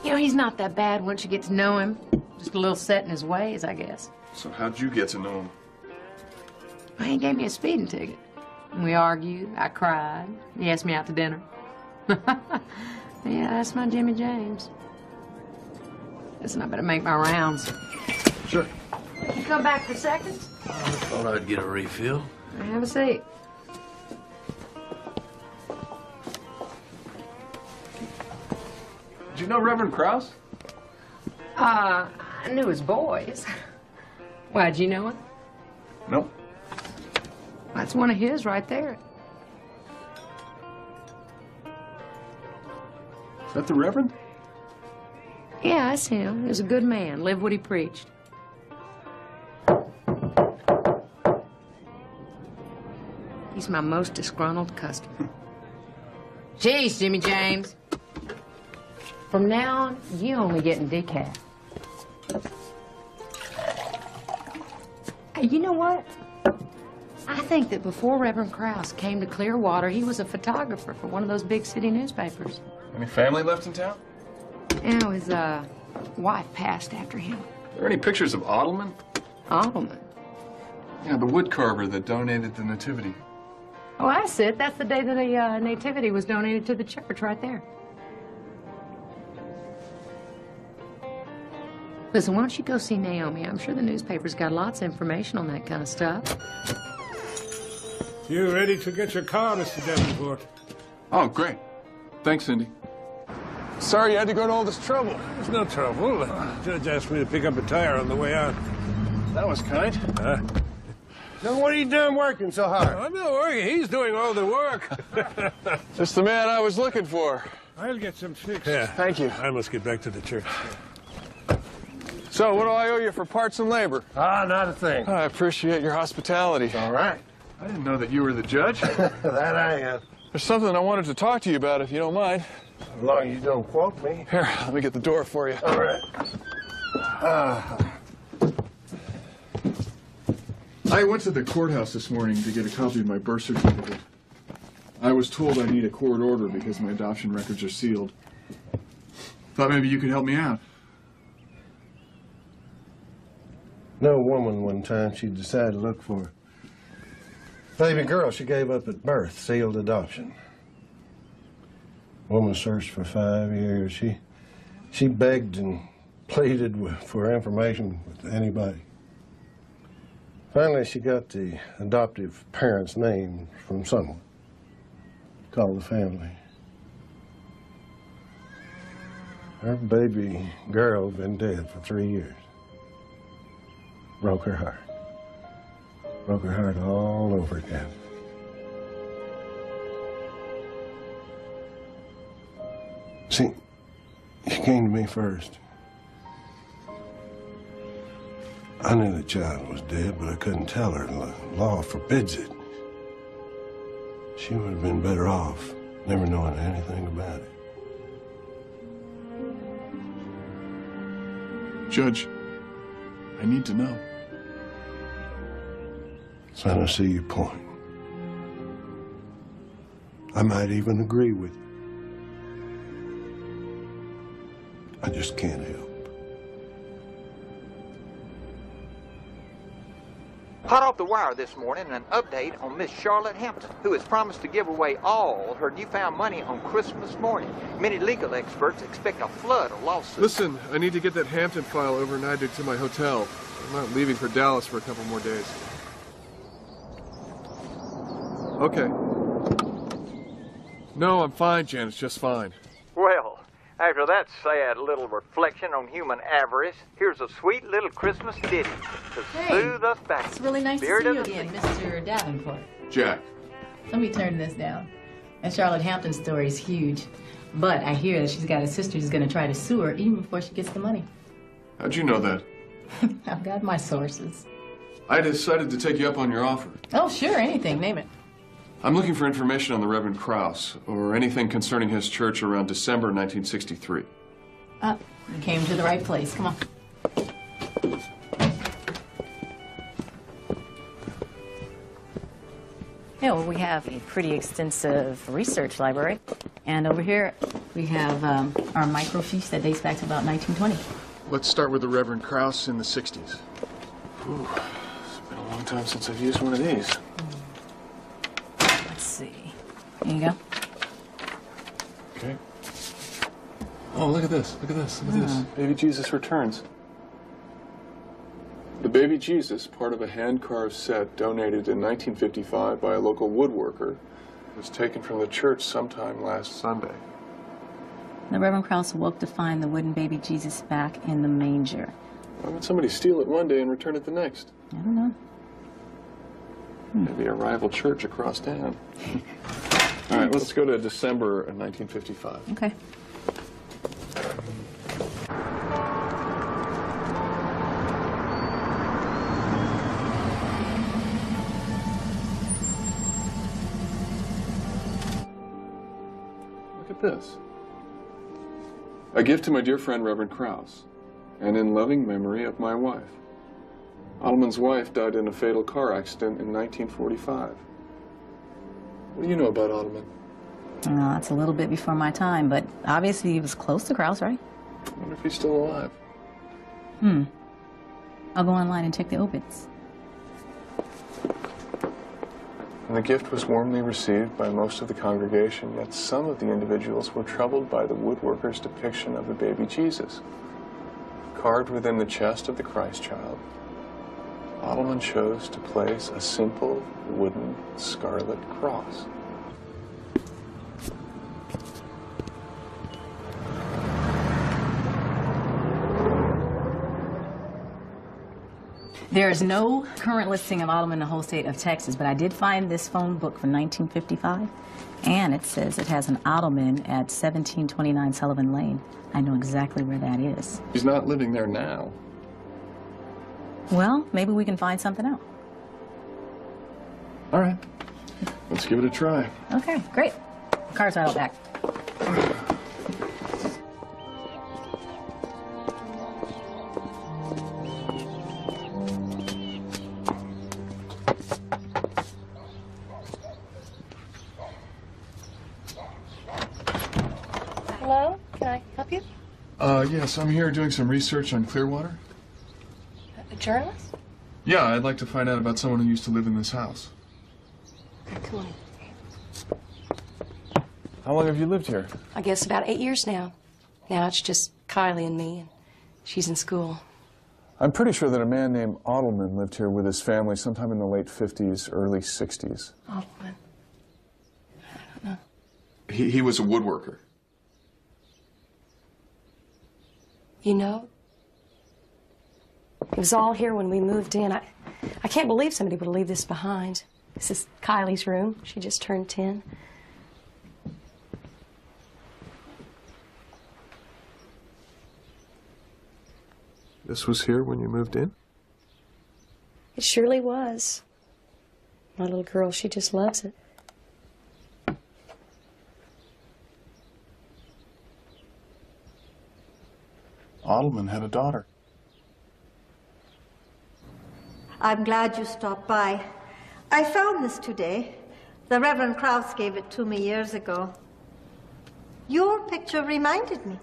[SPEAKER 18] You know, he's not that bad once you get to know him. Just a little set in his ways, I guess.
[SPEAKER 6] So, how'd you get to know him?
[SPEAKER 18] Well, he gave me a speeding ticket. We argued, I cried, he asked me out to dinner. Yeah, that's my Jimmy James. Listen, I better make my rounds.
[SPEAKER 19] Sure.
[SPEAKER 18] You come back for seconds?
[SPEAKER 19] I thought I'd get a refill.
[SPEAKER 18] Have a seat.
[SPEAKER 6] Did you know Reverend Krause?
[SPEAKER 18] I knew his boys. Why'd you know it?
[SPEAKER 6] Nope.
[SPEAKER 18] That's one of his right there.
[SPEAKER 6] Is that the Reverend?
[SPEAKER 18] Yeah, that's him. He was a good man. Lived what he preached. He's my most disgruntled customer. Jeez, Jimmy James. From now on, you only getting decaf. Hey, you know what? I think that before Reverend Krause came to Clearwater, he was a photographer for one of those big city newspapers.
[SPEAKER 6] Any family left in town?
[SPEAKER 18] Yeah, his wife passed after him.
[SPEAKER 6] Are there any pictures of Adelman?
[SPEAKER 18] Adelman?
[SPEAKER 6] Yeah, the wood carver that donated the nativity.
[SPEAKER 18] Oh, that's it. That's the day that the nativity was donated to the church, right there. Listen, why don't you go see Naomi? I'm sure the newspaper's got lots of information on that kind of stuff.
[SPEAKER 16] You ready to get your car, Mr. Davenport?
[SPEAKER 6] Oh, great. Thanks, Cindy. Sorry you had to go to all this trouble.
[SPEAKER 16] There's no trouble. The judge asked me to pick up a tire on the way out.
[SPEAKER 6] That was kind.
[SPEAKER 5] So what are you doing working so hard?
[SPEAKER 16] I'm not working. He's doing all the work.
[SPEAKER 6] Just the man I was looking for.
[SPEAKER 16] I'll get some fixed.
[SPEAKER 6] Yeah, thank you.
[SPEAKER 16] I must get back to the church.
[SPEAKER 6] So, what do I owe you for parts and labor?
[SPEAKER 5] Ah, not a thing.
[SPEAKER 6] I appreciate your hospitality.
[SPEAKER 5] All right.
[SPEAKER 6] I didn't know that you were the judge.
[SPEAKER 5] That I am.
[SPEAKER 6] There's something I wanted to talk to you about, if you don't mind.
[SPEAKER 5] As long as you don't quote me.
[SPEAKER 6] Here, let me get the door for you.
[SPEAKER 5] All right.
[SPEAKER 6] I went to the courthouse this morning to get a copy of my birth certificate. I was told I need a court order because my adoption records are sealed. Thought maybe you could help me out.
[SPEAKER 5] No woman one time, she decided to look for a baby girl she gave up at birth, sealed adoption. Woman searched for 5 years. She begged and pleaded for information with anybody. Finally, she got the adoptive parent's name from someone. Called the family. Her baby girl had been dead for 3 years. Broke her heart. Broke her heart all over again. See, she came to me first. I knew the child was dead, but I couldn't tell her. The law forbids it. She would have been better off never knowing anything about it.
[SPEAKER 6] Judge, I need to know.
[SPEAKER 5] Son, I see your point. I might even agree with you. I just can't help.
[SPEAKER 14] Hot off the wire this morning, an update on Miss Charlotte Hampton, who has promised to give away all her newfound money on Christmas morning. Many legal experts expect a flood of lawsuits.
[SPEAKER 6] Listen, I need to get that Hampton file overnighted to my hotel. I'm not leaving for Dallas for a couple more days. Okay. No, I'm fine, Jan. It's just fine.
[SPEAKER 14] Well, after that sad little reflection on human avarice, here's a sweet little Christmas ditty to soothe us back.
[SPEAKER 12] It's really nice to see you again, Mr. Davenport.
[SPEAKER 6] Jack.
[SPEAKER 12] Let me turn this down. That Charlotte Hampton story is huge. But I hear that she's got a sister who's going to try to sue her even before she gets the money.
[SPEAKER 6] How'd you know that?
[SPEAKER 12] I've got my sources.
[SPEAKER 6] I decided to take you up on your offer.
[SPEAKER 12] Oh, sure, anything, name it.
[SPEAKER 6] I'm looking for information on the Reverend Krause, or anything concerning his church around December 1963.
[SPEAKER 12] You came to the right place. Come on. Yeah, well, we have a pretty extensive research library. And over here, we have our microfiche that dates back to about 1920.
[SPEAKER 6] Let's start with the Reverend Krause in the 60s. Ooh, it's been a long time since I've used one of these.
[SPEAKER 12] Let's see. Here you go.
[SPEAKER 6] Okay. Oh, look at this. Look at this. Look at this. Baby Jesus Returns. The Baby Jesus, part of a hand-carved set donated in 1955 by a local woodworker, was taken from the church sometime last Sunday.
[SPEAKER 12] The Reverend Krause awoke to find the wooden baby Jesus back in the manger.
[SPEAKER 6] Why would somebody steal it one day and return it the next?
[SPEAKER 12] I don't know.
[SPEAKER 6] Maybe a rival church across town. All right, let's go to December of 1955.
[SPEAKER 12] Okay.
[SPEAKER 6] Look at this. A gift to my dear friend Reverend Krause, and in loving memory of my wife. Ottoman's wife died in a fatal car accident in 1945. What do you know about Ottoman?
[SPEAKER 12] Oh, that's a little bit before my time, but obviously he was close to Krause, right?
[SPEAKER 6] I wonder if he's still alive.
[SPEAKER 12] I'll go online and check the obits.
[SPEAKER 6] And the gift was warmly received by most of the congregation, yet some of the individuals were troubled by the woodworker's depiction of the baby Jesus. Carved within the chest of the Christ child, Ottoman chose to place a simple wooden scarlet cross.
[SPEAKER 12] There is no current listing of Ottoman in the whole state of Texas, but I did find this phone book from 1955, and it says it has an Ottoman at 1729 Sullivan Lane. I know exactly where that is.
[SPEAKER 6] He's not living there now.
[SPEAKER 12] Well, maybe we can find something out.
[SPEAKER 6] All right. Let's give it a try.
[SPEAKER 12] Okay, great. Car's right out back.
[SPEAKER 10] Hello? Can I help you?
[SPEAKER 6] Yes, I'm here doing some research on Clearwater.
[SPEAKER 10] A journalist?
[SPEAKER 6] Yeah, I'd like to find out about someone who used to live in this house.
[SPEAKER 10] Come on.
[SPEAKER 6] How long have you lived here?
[SPEAKER 9] I guess about 8 years now. Now it's just Kylie and me, and she's in school.
[SPEAKER 6] I'm pretty sure that a man named Ottoman lived here with his family sometime in the late 50s, early 60s.
[SPEAKER 9] Ottoman? I don't know.
[SPEAKER 6] He was a woodworker.
[SPEAKER 9] You know, it was all here when we moved in. I can't believe somebody would leave this behind. This is Kylie's room. She just turned 10.
[SPEAKER 6] This was here when you moved in?
[SPEAKER 9] It surely was. My little girl, she just loves it.
[SPEAKER 6] Ottoman had a daughter.
[SPEAKER 8] I'm glad you stopped by. I found this today. The Reverend Krause gave it to me years ago. Your picture reminded me.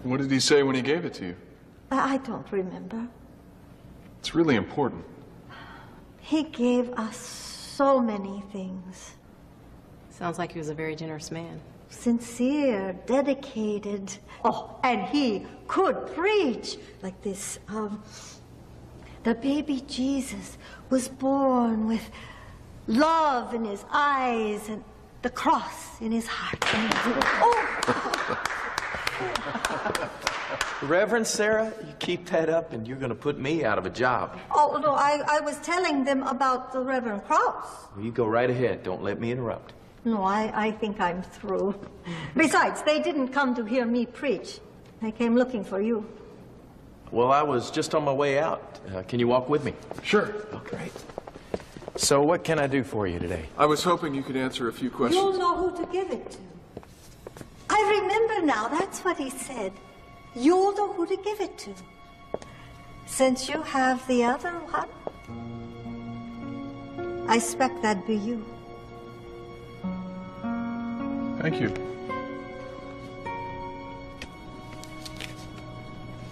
[SPEAKER 6] What did he say when he gave it to you?
[SPEAKER 8] I don't remember.
[SPEAKER 6] It's really important.
[SPEAKER 8] He gave us so many things.
[SPEAKER 7] Sounds like he was a very generous man.
[SPEAKER 8] Sincere, dedicated. Oh, and he could preach like this. The baby Jesus was born with love in his eyes and the cross in his heart.
[SPEAKER 17] Reverend Sarah, you keep that up and you're going to put me out of a job.
[SPEAKER 8] Oh, no, I was telling them about the Reverend Krause.
[SPEAKER 17] Well, you go right ahead. Don't let me interrupt.
[SPEAKER 8] No, I think I'm through. Besides, they didn't come to hear me preach. They came looking for you.
[SPEAKER 17] Well, I was just on my way out. Can you walk with me?
[SPEAKER 6] Sure.
[SPEAKER 17] Oh, great. So what can I do for you today?
[SPEAKER 6] I was hoping you could answer a few questions.
[SPEAKER 8] You'll know who to give it to. I remember now, that's what he said. You'll know who to give it to. Since you have the other one, I expect that'd be you.
[SPEAKER 6] Thank you.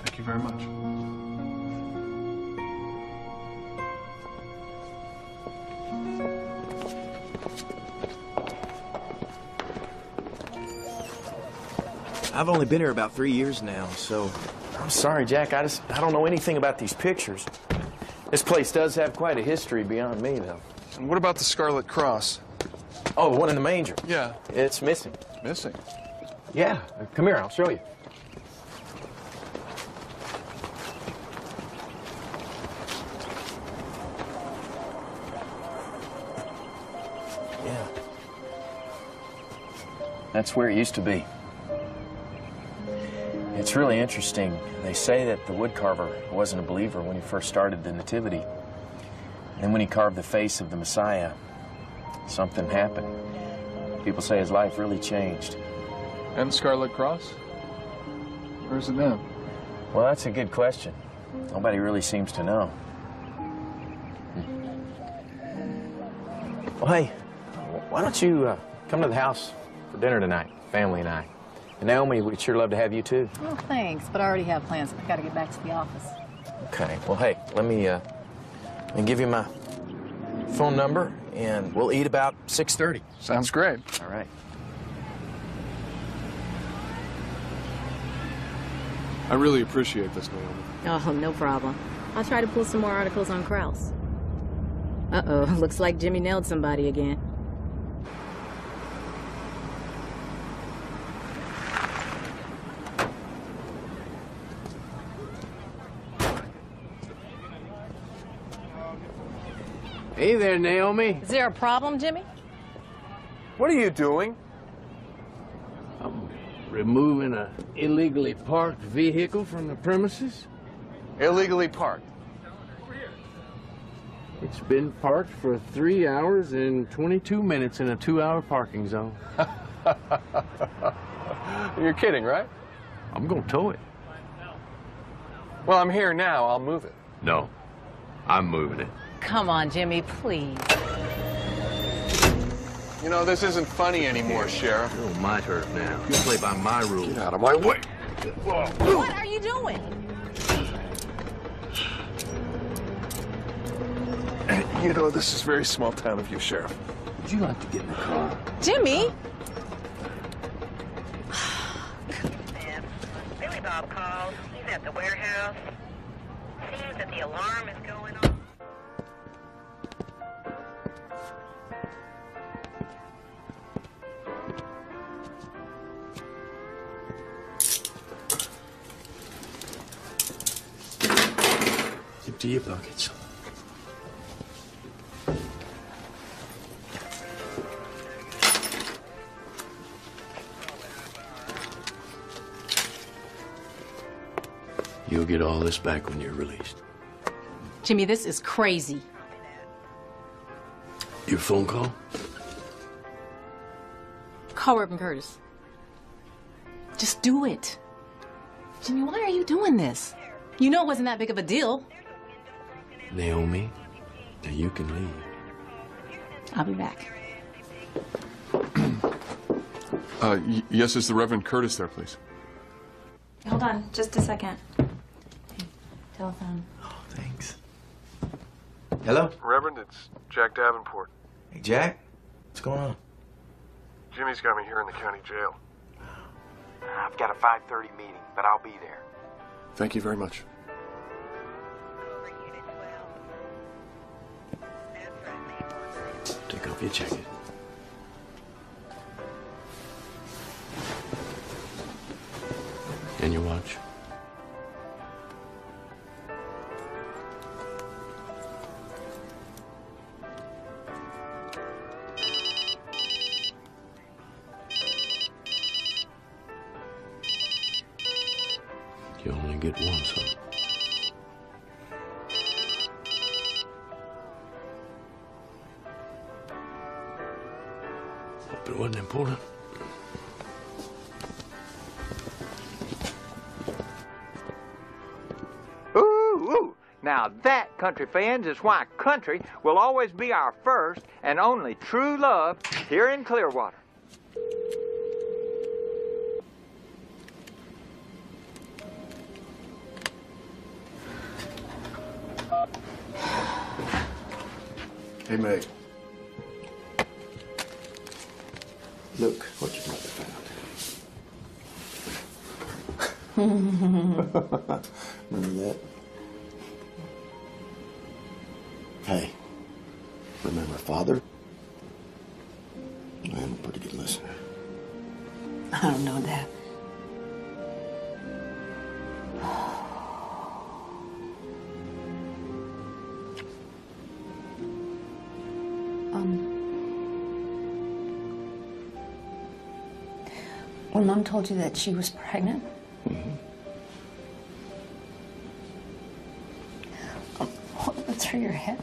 [SPEAKER 6] Thank you very much.
[SPEAKER 17] I've only been here about 3 years now, so I'm sorry, Jack. I don't know anything about these pictures. This place does have quite a history beyond me, though.
[SPEAKER 6] And what about the Scarlet Cross?
[SPEAKER 17] Oh, the one in the manger?
[SPEAKER 6] Yeah.
[SPEAKER 17] It's missing.
[SPEAKER 6] Missing?
[SPEAKER 17] Yeah. Come here, I'll show you. Yeah. That's where it used to be. It's really interesting. They say that the woodcarver wasn't a believer when he first started the Nativity. And then when he carved the face of the Messiah, something happened. People say his life really changed.
[SPEAKER 6] And the Scarlet Cross? Where's it now?
[SPEAKER 17] Well, that's a good question. Nobody really seems to know. Well, hey, why don't you come to the house for dinner tonight, family and I. And Naomi, we'd sure love to have you too.
[SPEAKER 12] Oh, thanks, but I already have plans. I gotta get back to the office.
[SPEAKER 17] Okay, well, hey, let me give you my phone number, and we'll eat about 6:30.
[SPEAKER 6] Sounds great.
[SPEAKER 17] All right.
[SPEAKER 6] I really appreciate this, Naomi.
[SPEAKER 12] Oh, no problem. I'll try to pull some more articles on Krause. Uh-oh, looks like Jimmy nailed somebody again.
[SPEAKER 19] Hey there, Naomi.
[SPEAKER 12] Is there a problem, Jimmy?
[SPEAKER 19] What are you doing? I'm removing an illegally parked vehicle from the premises.
[SPEAKER 6] Illegally parked?
[SPEAKER 19] It's been parked for 3 hours and 22 minutes in a 2-hour parking zone.
[SPEAKER 6] You're kidding, right?
[SPEAKER 19] I'm gonna tow it.
[SPEAKER 6] Well, I'm here now. I'll move it.
[SPEAKER 19] No, I'm moving it.
[SPEAKER 12] Come on, Jimmy, please.
[SPEAKER 6] You know, this isn't funny anymore, Sheriff.
[SPEAKER 19] You're on my turf now. You play by my rules.
[SPEAKER 6] Get out of my way.
[SPEAKER 12] What are you doing?
[SPEAKER 6] You know, this is very small town of you, Sheriff.
[SPEAKER 19] Would you like to get in the car?
[SPEAKER 12] Jimmy?
[SPEAKER 13] Billy Bob called. He's at the warehouse. Seems that the alarm is going on.
[SPEAKER 19] Empty your buckets. You'll get all this back when you're released.
[SPEAKER 12] Jimmy, this is crazy.
[SPEAKER 19] Your phone call?
[SPEAKER 12] Call Reverend Curtis. Just do it. Jimmy, why are you doing this? You know it wasn't that big of a deal.
[SPEAKER 19] Naomi, now you can leave.
[SPEAKER 12] I'll be back.
[SPEAKER 6] Yes, is the Reverend Curtis there, please?
[SPEAKER 3] Hold on, just a second. Hey, telephone.
[SPEAKER 17] Oh, thanks. Hello?
[SPEAKER 6] Reverend, it's Jack Davenport.
[SPEAKER 17] Hey, Jack. What's going on?
[SPEAKER 6] Jimmy's got me here in the county jail.
[SPEAKER 17] I've got a 5:30 meeting, but I'll be there.
[SPEAKER 6] Thank you very much.
[SPEAKER 19] Take off your jacket. And your watch. You only get one, son. Hope it wasn't important.
[SPEAKER 14] Ooh. Now that, country fans, is why country will always be our first and only true love here in Clearwater.
[SPEAKER 21] Hey, Meg. Look what your mother found. Remember that? Hey, remember Father? I am a pretty good listener.
[SPEAKER 9] I don't know that. When Mom told you that she was pregnant, what went through your head?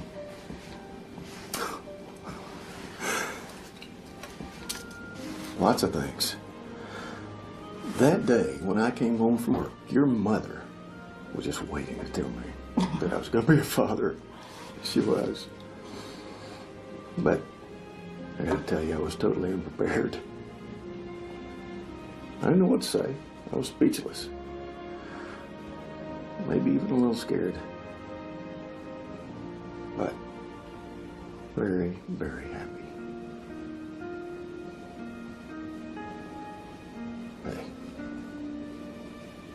[SPEAKER 21] Lots of things. That day, when I came home from work, your mother was just waiting to tell me that I was going to be a father. She was. But I got to tell you, I was totally unprepared. I didn't know what to say. I was speechless. Maybe even a little scared. But very, very happy. Hey,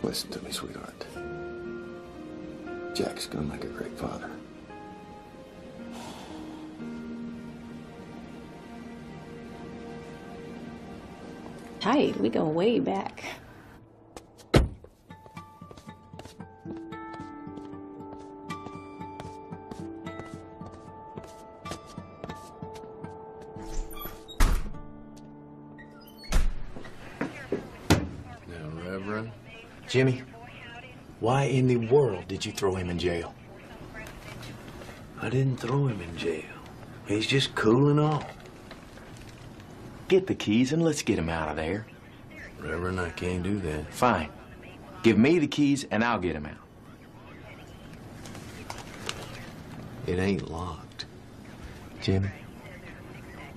[SPEAKER 21] listen to me, sweetheart. Jack's gonna make a great father.
[SPEAKER 9] Tight, we go way back.
[SPEAKER 19] Now, Reverend.
[SPEAKER 17] Jimmy, why in the world did you throw him in jail?
[SPEAKER 11] I didn't throw him in jail. He's just cooling off.
[SPEAKER 17] Get the keys and let's get him out of there.
[SPEAKER 11] Reverend, I can't do that.
[SPEAKER 17] Fine. Give me the keys and I'll get him out.
[SPEAKER 11] It ain't locked.
[SPEAKER 17] Jimmy,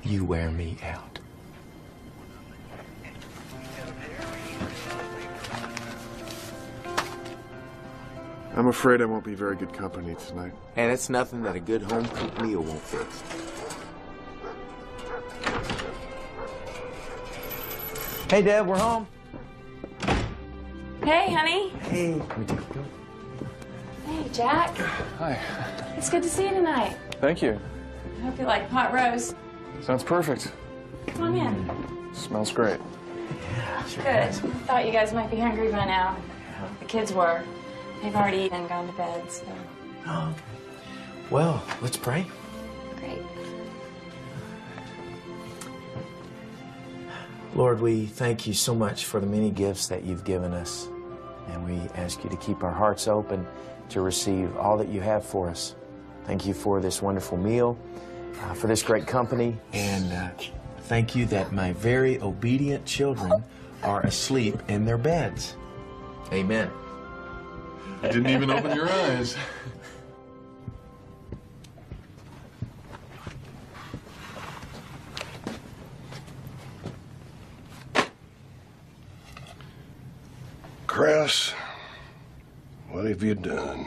[SPEAKER 17] you wear me out.
[SPEAKER 6] I'm afraid I won't be very good company tonight.
[SPEAKER 17] And it's nothing that a good home-cooked meal won't fix. Hey, Dad, we're home.
[SPEAKER 3] Hey, honey.
[SPEAKER 17] Hey.
[SPEAKER 3] Hey, Jack.
[SPEAKER 6] Hi.
[SPEAKER 3] It's good to see you tonight.
[SPEAKER 6] Thank you.
[SPEAKER 3] I hope you like pot roast.
[SPEAKER 6] Sounds perfect.
[SPEAKER 3] Come on in.
[SPEAKER 6] Smells great.
[SPEAKER 3] Good. I thought you guys might be hungry by now. The kids were. They've already eaten and gone to bed, so.
[SPEAKER 17] Oh, okay. Well, let's pray.
[SPEAKER 3] Great.
[SPEAKER 17] Lord, we thank you so much for the many gifts that you've given us. And we ask you to keep our hearts open to receive all that you have for us. Thank you for this wonderful meal, for this great company, and thank you that my very obedient children are asleep in their beds. Amen.
[SPEAKER 6] You didn't even open your eyes.
[SPEAKER 5] Chris, what have you done?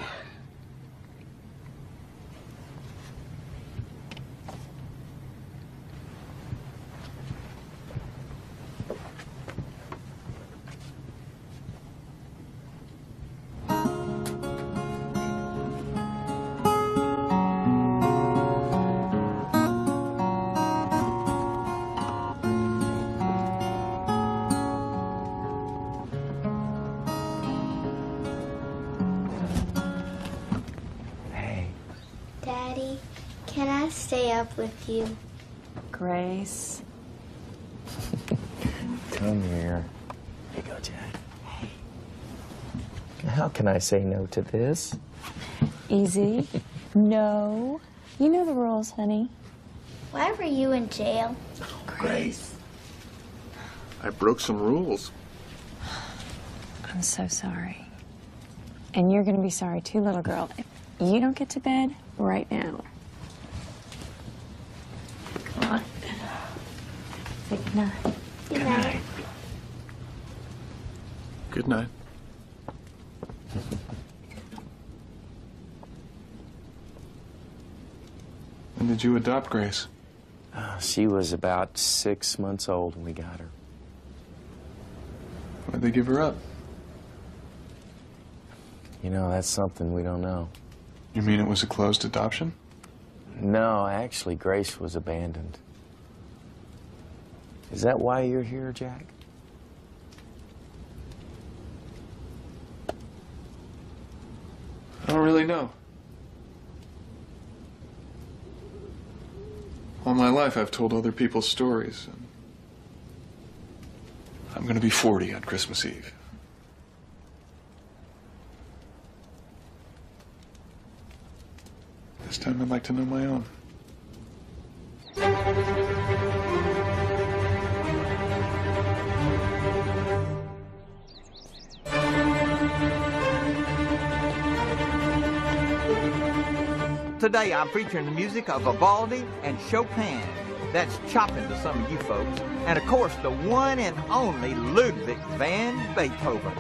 [SPEAKER 4] Daddy, can I stay up with you?
[SPEAKER 3] Grace.
[SPEAKER 17] Come here. Here you go, Jack. Hey. How can I say no to this?
[SPEAKER 3] Easy. No. You know the rules, honey.
[SPEAKER 4] Why were you in jail?
[SPEAKER 6] Grace. I broke some rules.
[SPEAKER 3] I'm so sorry. And you're going to be sorry too, little girl. If you don't get to bed right now. Come on. Say good night.
[SPEAKER 4] Good night.
[SPEAKER 6] Good night. When did you adopt Grace?
[SPEAKER 17] She was about 6 months old when we got her.
[SPEAKER 6] Why'd they give her up?
[SPEAKER 17] You know, that's something we don't know.
[SPEAKER 6] You mean it was a closed adoption?
[SPEAKER 17] No, actually, Grace was abandoned. Is that why you're here, Jack?
[SPEAKER 6] I don't really know. All my life, I've told other people's stories. And I'm going to be 40 on Christmas Eve. This time, I'd like to know my own.
[SPEAKER 14] Today I'm featuring the music of Vivaldi and Chopin. That's chopping to some of you folks. And of course, the one and only Ludwig van Beethoven.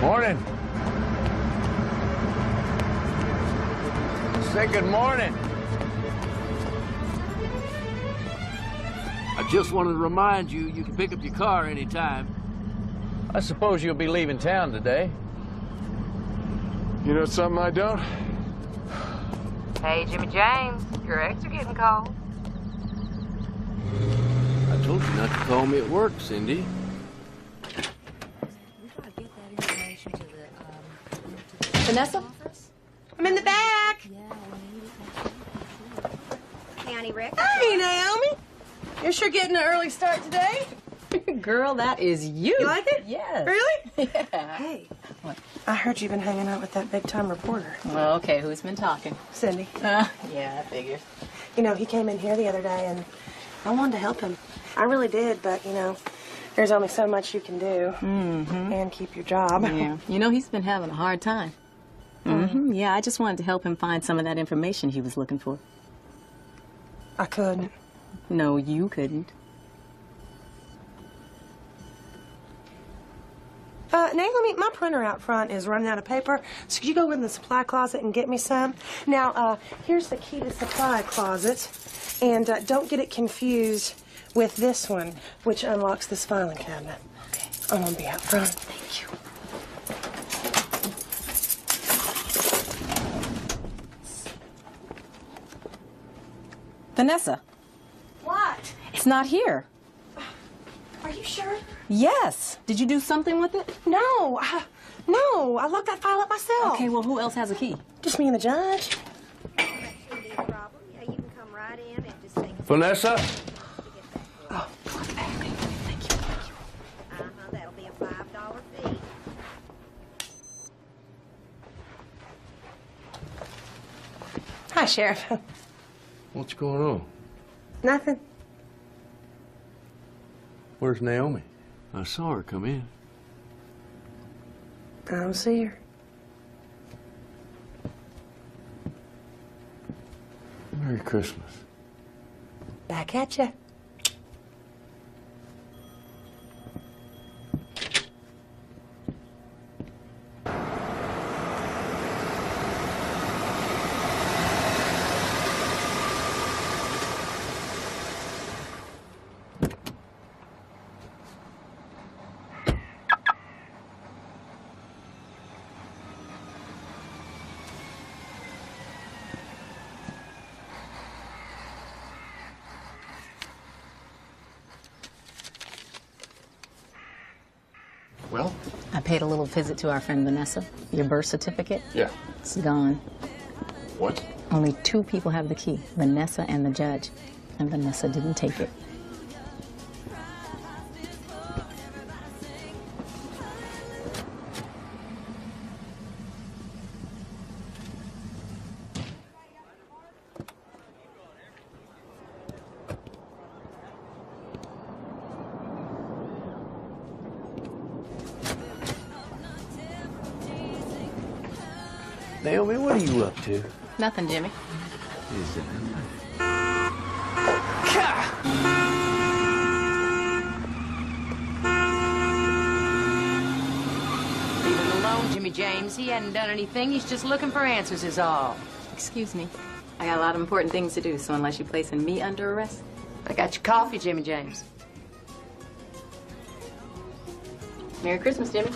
[SPEAKER 11] Morning. Say good morning.
[SPEAKER 19] I just wanted to remind you, you can pick up your car anytime.
[SPEAKER 11] I suppose you'll be leaving town today.
[SPEAKER 6] You know something I don't?
[SPEAKER 13] Hey, Jimmy James, your eggs are getting cold.
[SPEAKER 19] I told you not to call me at work, Cindy.
[SPEAKER 7] Vanessa?
[SPEAKER 9] I'm in the back.
[SPEAKER 15] Hey, Auntie Rick.
[SPEAKER 9] Hey, Naomi. You're sure getting an early start today.
[SPEAKER 7] Girl, that is you.
[SPEAKER 9] You like it?
[SPEAKER 7] Yes.
[SPEAKER 9] Really?
[SPEAKER 7] Yeah.
[SPEAKER 9] Hey. What? I heard you've been hanging out with that big-time reporter.
[SPEAKER 7] Well, okay, who's been talking?
[SPEAKER 9] Cindy.
[SPEAKER 7] Yeah, I figured.
[SPEAKER 9] You know, he came in here the other day, and I wanted to help him. I really did, but, you know, there's only so much you can do and keep your job.
[SPEAKER 7] Yeah. You know, he's been having a hard time. Yeah, I just wanted to help him find some of that information he was looking for.
[SPEAKER 9] I couldn't.
[SPEAKER 7] No, you couldn't.
[SPEAKER 9] Naomi, my printer out front is running out of paper, so could you go in the supply closet and get me some? Now, here's the key to supply closet, and don't get it confused with this one, which unlocks this filing cabinet. Okay. I'm gonna be out front. Thank you.
[SPEAKER 7] Vanessa.
[SPEAKER 9] What?
[SPEAKER 7] It's not here.
[SPEAKER 9] Are you sure?
[SPEAKER 7] Yes. Did you do something with it?
[SPEAKER 9] No. No. I looked that file up myself.
[SPEAKER 7] Okay, well, who else has a key?
[SPEAKER 9] Just me and the judge.
[SPEAKER 11] Vanessa?
[SPEAKER 9] Oh, thank you.
[SPEAKER 15] That'll be a $5 fee.
[SPEAKER 9] Hi, Sheriff.
[SPEAKER 11] What's going on?
[SPEAKER 9] Nothing.
[SPEAKER 11] Where's Naomi? I saw her come in.
[SPEAKER 9] I don't see her.
[SPEAKER 11] Merry Christmas.
[SPEAKER 9] Back at ya.
[SPEAKER 6] Well?
[SPEAKER 7] I paid a little visit to our friend Vanessa. Your birth certificate?
[SPEAKER 6] Yeah.
[SPEAKER 7] It's gone.
[SPEAKER 6] What?
[SPEAKER 7] Only 2 people have the key, Vanessa and the judge. And Vanessa didn't take it.
[SPEAKER 11] Naomi, what are you up to?
[SPEAKER 7] Nothing, Jimmy.
[SPEAKER 11] Is it?
[SPEAKER 18] Jimmy James. He hadn't done anything. He's just looking for answers is all.
[SPEAKER 12] Excuse me. I got a lot of important things to do, so unless you're placing me under arrest.
[SPEAKER 18] I got your coffee, Jimmy James.
[SPEAKER 12] Merry Christmas, Jimmy.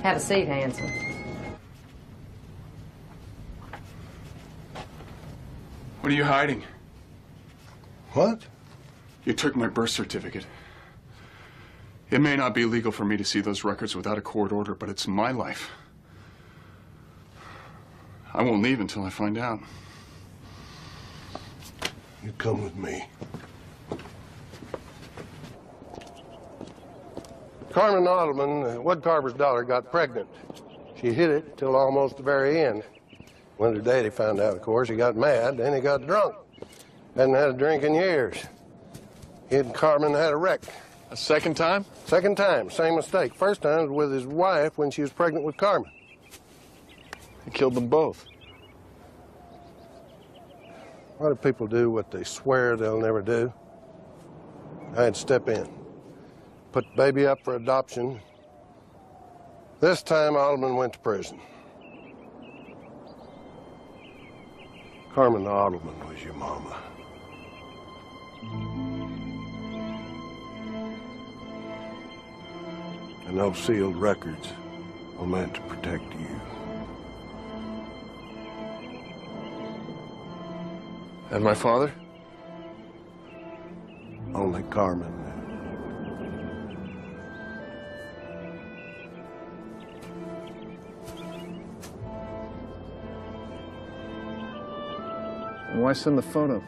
[SPEAKER 18] Have a seat, handsome.
[SPEAKER 6] What are you hiding?
[SPEAKER 5] What?
[SPEAKER 6] You took my birth certificate. It may not be legal for me to see those records without a court order, but it's my life. I won't leave until I find out.
[SPEAKER 5] You come with me. Carmen Adelman, Wood Carver's daughter, got pregnant. She hid it till almost the very end. When her daddy found out, of course, he got mad, then he got drunk. Hadn't had a drink in years. He and Carmen had a wreck.
[SPEAKER 6] A second time?
[SPEAKER 5] Second time, same mistake. First time was with his wife when she was pregnant with Carmen.
[SPEAKER 6] He killed them both.
[SPEAKER 5] Why do people do what they swear they'll never do? I had to step in, put the baby up for adoption. This time, Adelman went to prison. Carmen Adelman was your mama. And those sealed records were meant to protect you.
[SPEAKER 6] And my father?
[SPEAKER 5] Only Carmen
[SPEAKER 6] And why send the photo?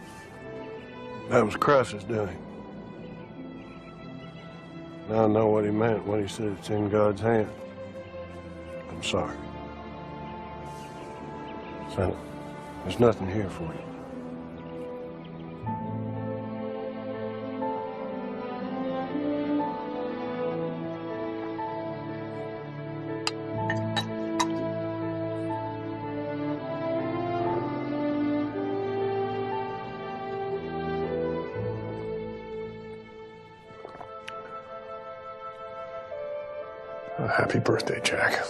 [SPEAKER 5] That was Krause's doing. Now I know what he meant when he said it's in God's hand. I'm sorry. Son, there's nothing here for you.
[SPEAKER 6] Happy birthday, Jack.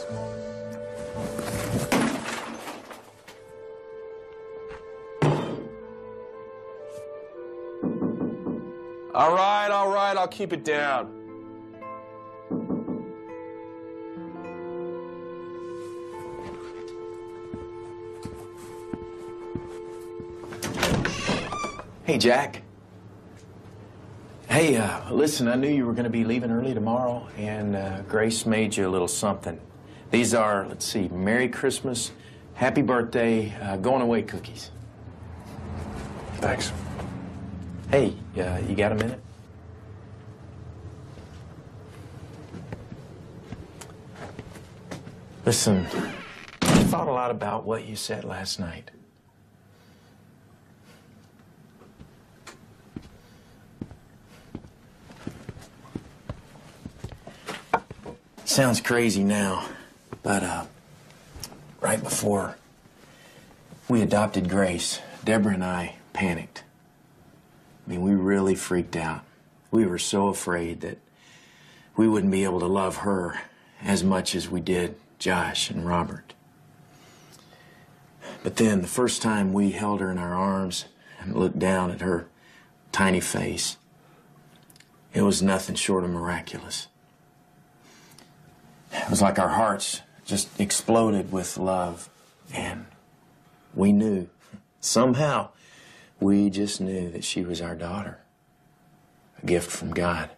[SPEAKER 2] All right, I'll keep it down.
[SPEAKER 17] Hey, Jack. Hey, listen, I knew you were going to be leaving early tomorrow, and Grace made you a little something. These are, let's see, Merry Christmas, Happy Birthday, going away cookies.
[SPEAKER 6] Thanks.
[SPEAKER 17] Hey, you got a minute? Listen, I thought a lot about what you said last night. Sounds crazy now, but right before we adopted Grace, Deborah and I panicked. I mean, we really freaked out. We were so afraid that we wouldn't be able to love her as much as we did Josh and Robert. But then, the first time we held her in our arms and looked down at her tiny face, it was nothing short of miraculous. It was like our hearts just exploded with love, and we knew, somehow, we just knew that she was our daughter, a gift from God.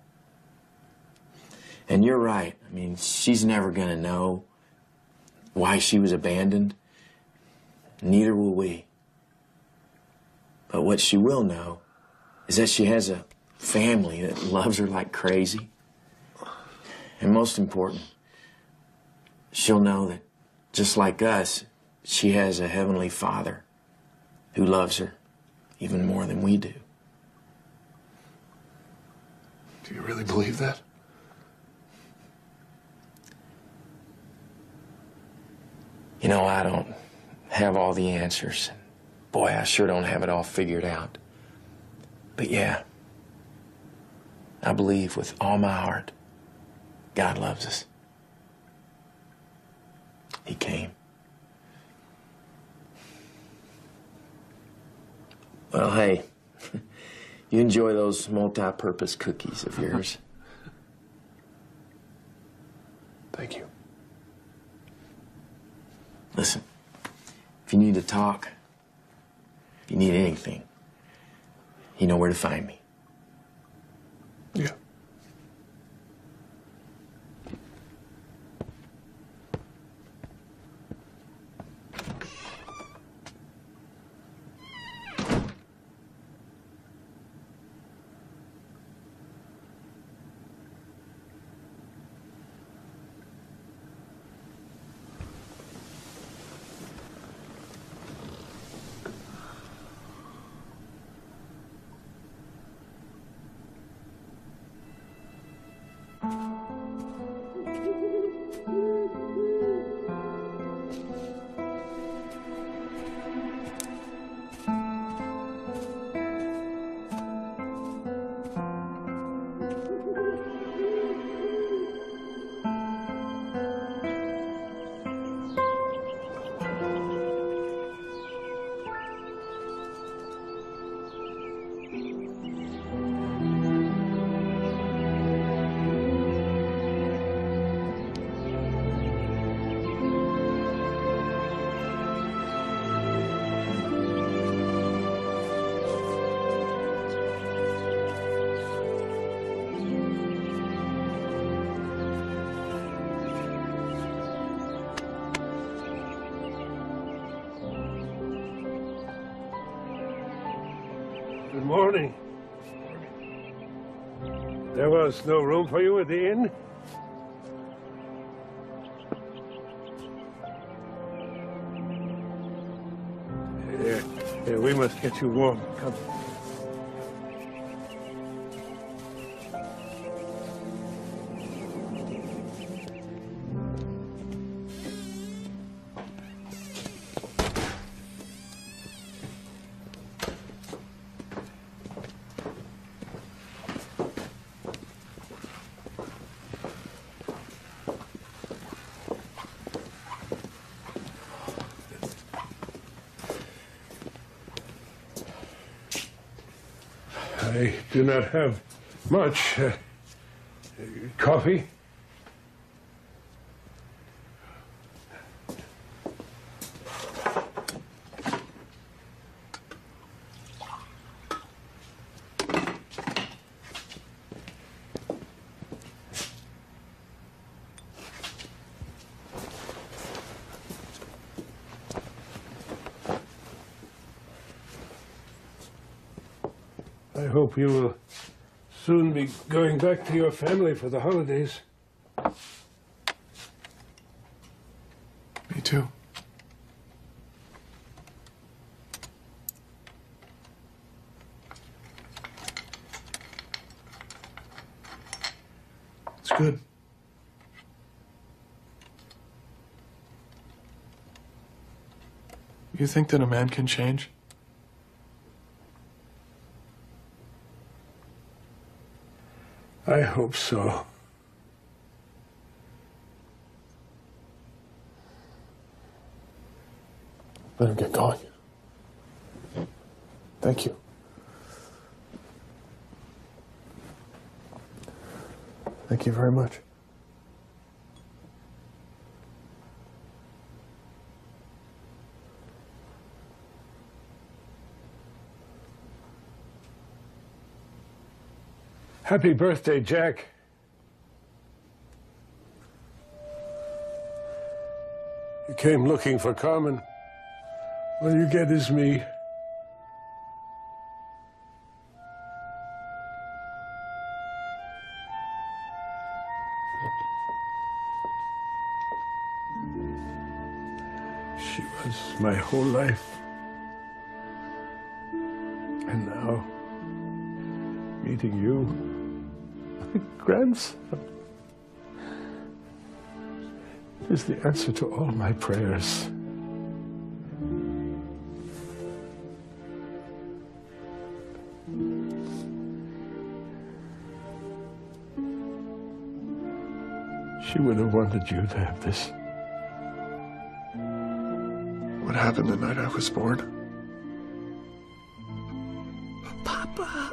[SPEAKER 17] And you're right, I mean, she's never going to know why she was abandoned. Neither will we. But what she will know is that she has a family that loves her like crazy. And most important, she'll know that, just like us, she has a heavenly Father who loves her even more than we do.
[SPEAKER 6] Do you really believe that?
[SPEAKER 17] You know, I don't have all the answers. Boy, I sure don't have it all figured out. But yeah, I believe with all my heart, God loves us. he came. Well, hey, you enjoy those multi-purpose cookies of yours.
[SPEAKER 6] Thank you.
[SPEAKER 17] Listen, if you need to talk, if you need anything, you know where to find me.
[SPEAKER 6] Yeah.
[SPEAKER 16] Good morning. There was no room for you at the inn? Here, we must get you warm. Come. I do not have much. Coffee? I hope you will soon be going back to your family for the holidays.
[SPEAKER 6] Me too. It's good. You think that a man can change?
[SPEAKER 16] I hope so.
[SPEAKER 6] Let him get going. Thank you. Thank you very much.
[SPEAKER 16] Happy birthday, Jack. You came looking for Carmen. All you get is me. She was my whole life. And now, meeting you, my grandson, is the answer to all my prayers. She would have wanted you to have this.
[SPEAKER 21] what happened the night I was born?
[SPEAKER 1] Papa.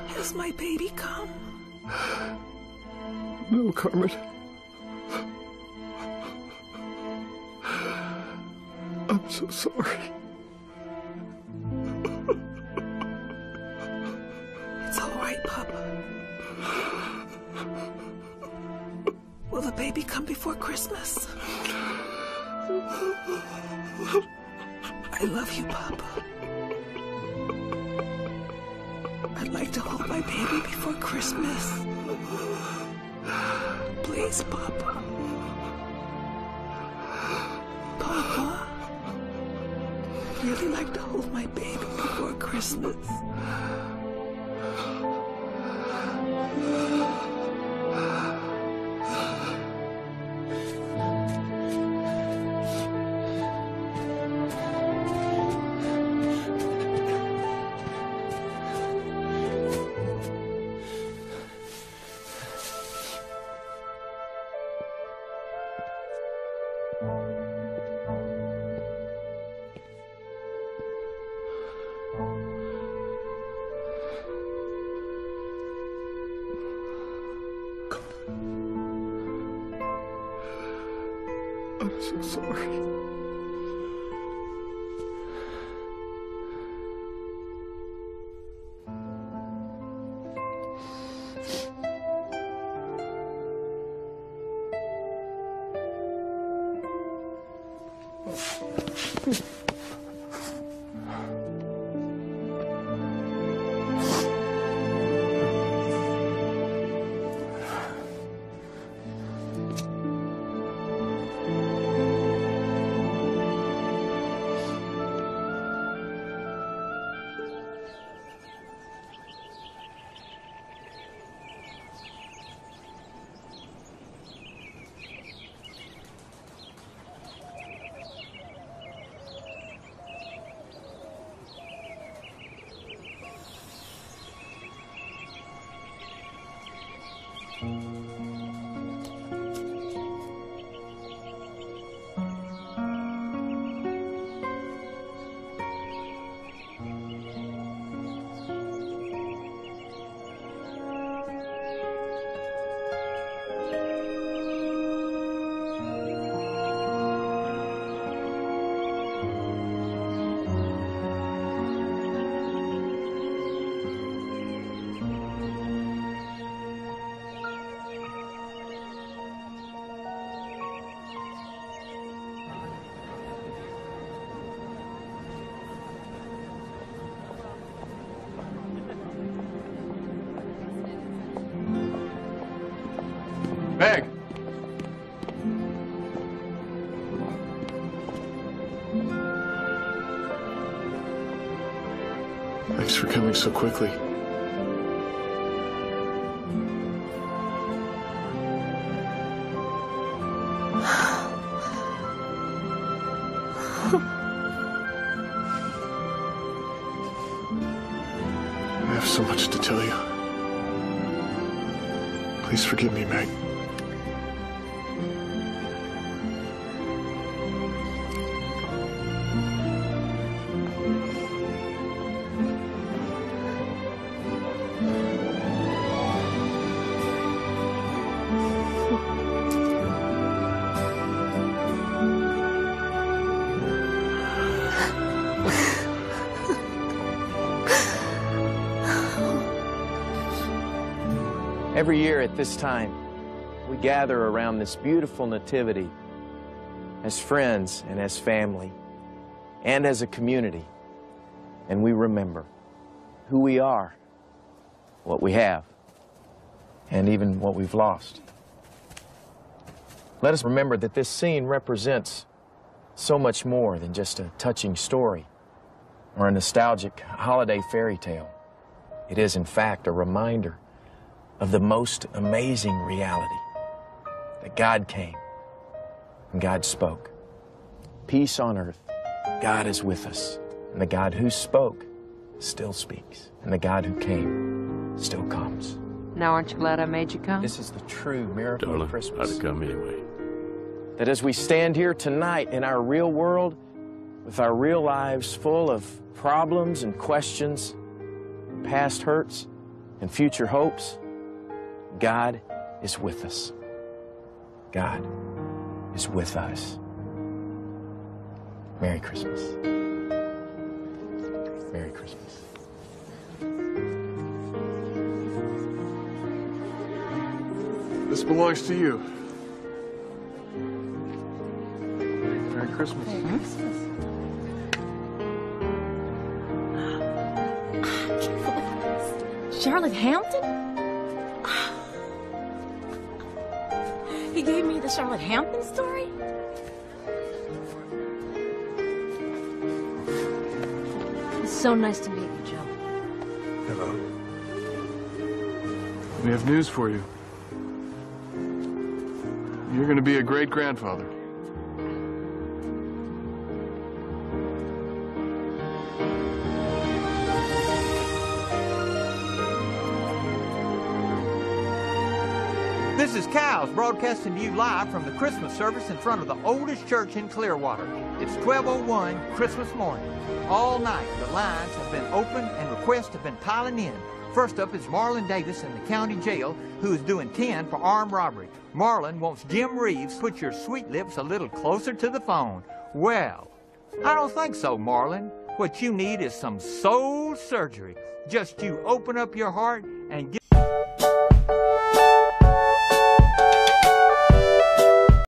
[SPEAKER 1] Has my baby come?
[SPEAKER 21] No, Carmen. I'm so sorry.
[SPEAKER 1] It's all right, Papa. Will the baby come before Christmas? I love you, Papa. I'd like to hold my baby before Christmas. Please, Papa. Papa. I'd really like to hold my baby before Christmas.
[SPEAKER 21] I'm so sorry.
[SPEAKER 6] Meg!
[SPEAKER 21] Thanks for coming so quickly. I have so much to tell you. Please forgive me, Meg.
[SPEAKER 17] Every year at this time, we gather around this beautiful nativity as friends and as family and as a community, and we remember who we are, what we have, and even what we've lost. Let us remember that this scene represents so much more than just a touching story or a nostalgic holiday fairy tale. It is, in fact, a reminder of the most amazing reality, that God came and God spoke. Peace on earth, God is with us, and the God who spoke still speaks, and the God who came still comes.
[SPEAKER 18] Now aren't you glad I made you come?
[SPEAKER 17] This is the true miracle of Christmas.
[SPEAKER 11] I'd have come anyway.
[SPEAKER 17] That as we stand here tonight in our real world, with our real lives full of problems and questions, past hurts and future hopes, God is with us. God is with us. Merry Christmas. Merry Christmas.
[SPEAKER 6] This belongs to you. Merry Christmas.
[SPEAKER 12] Merry Christmas. Charlotte Hampton? He gave me the Charlotte Hampton story? It's so nice to meet you, Joe.
[SPEAKER 6] Hello. We have news for you. You're going to be a great-grandfather.
[SPEAKER 14] This is Cows broadcasting to you live from the Christmas service in front of the oldest church in Clearwater. It's 12:01 Christmas morning. All night, the lines have been open and requests have been piling in. First up is Marlon Davis in the county jail, who is doing 10 for armed robbery. Marlon wants Jim Reeves to put your sweet lips a little closer to the phone. Well, I don't think so, Marlon. What you need is some soul surgery. Just you open up your heart and give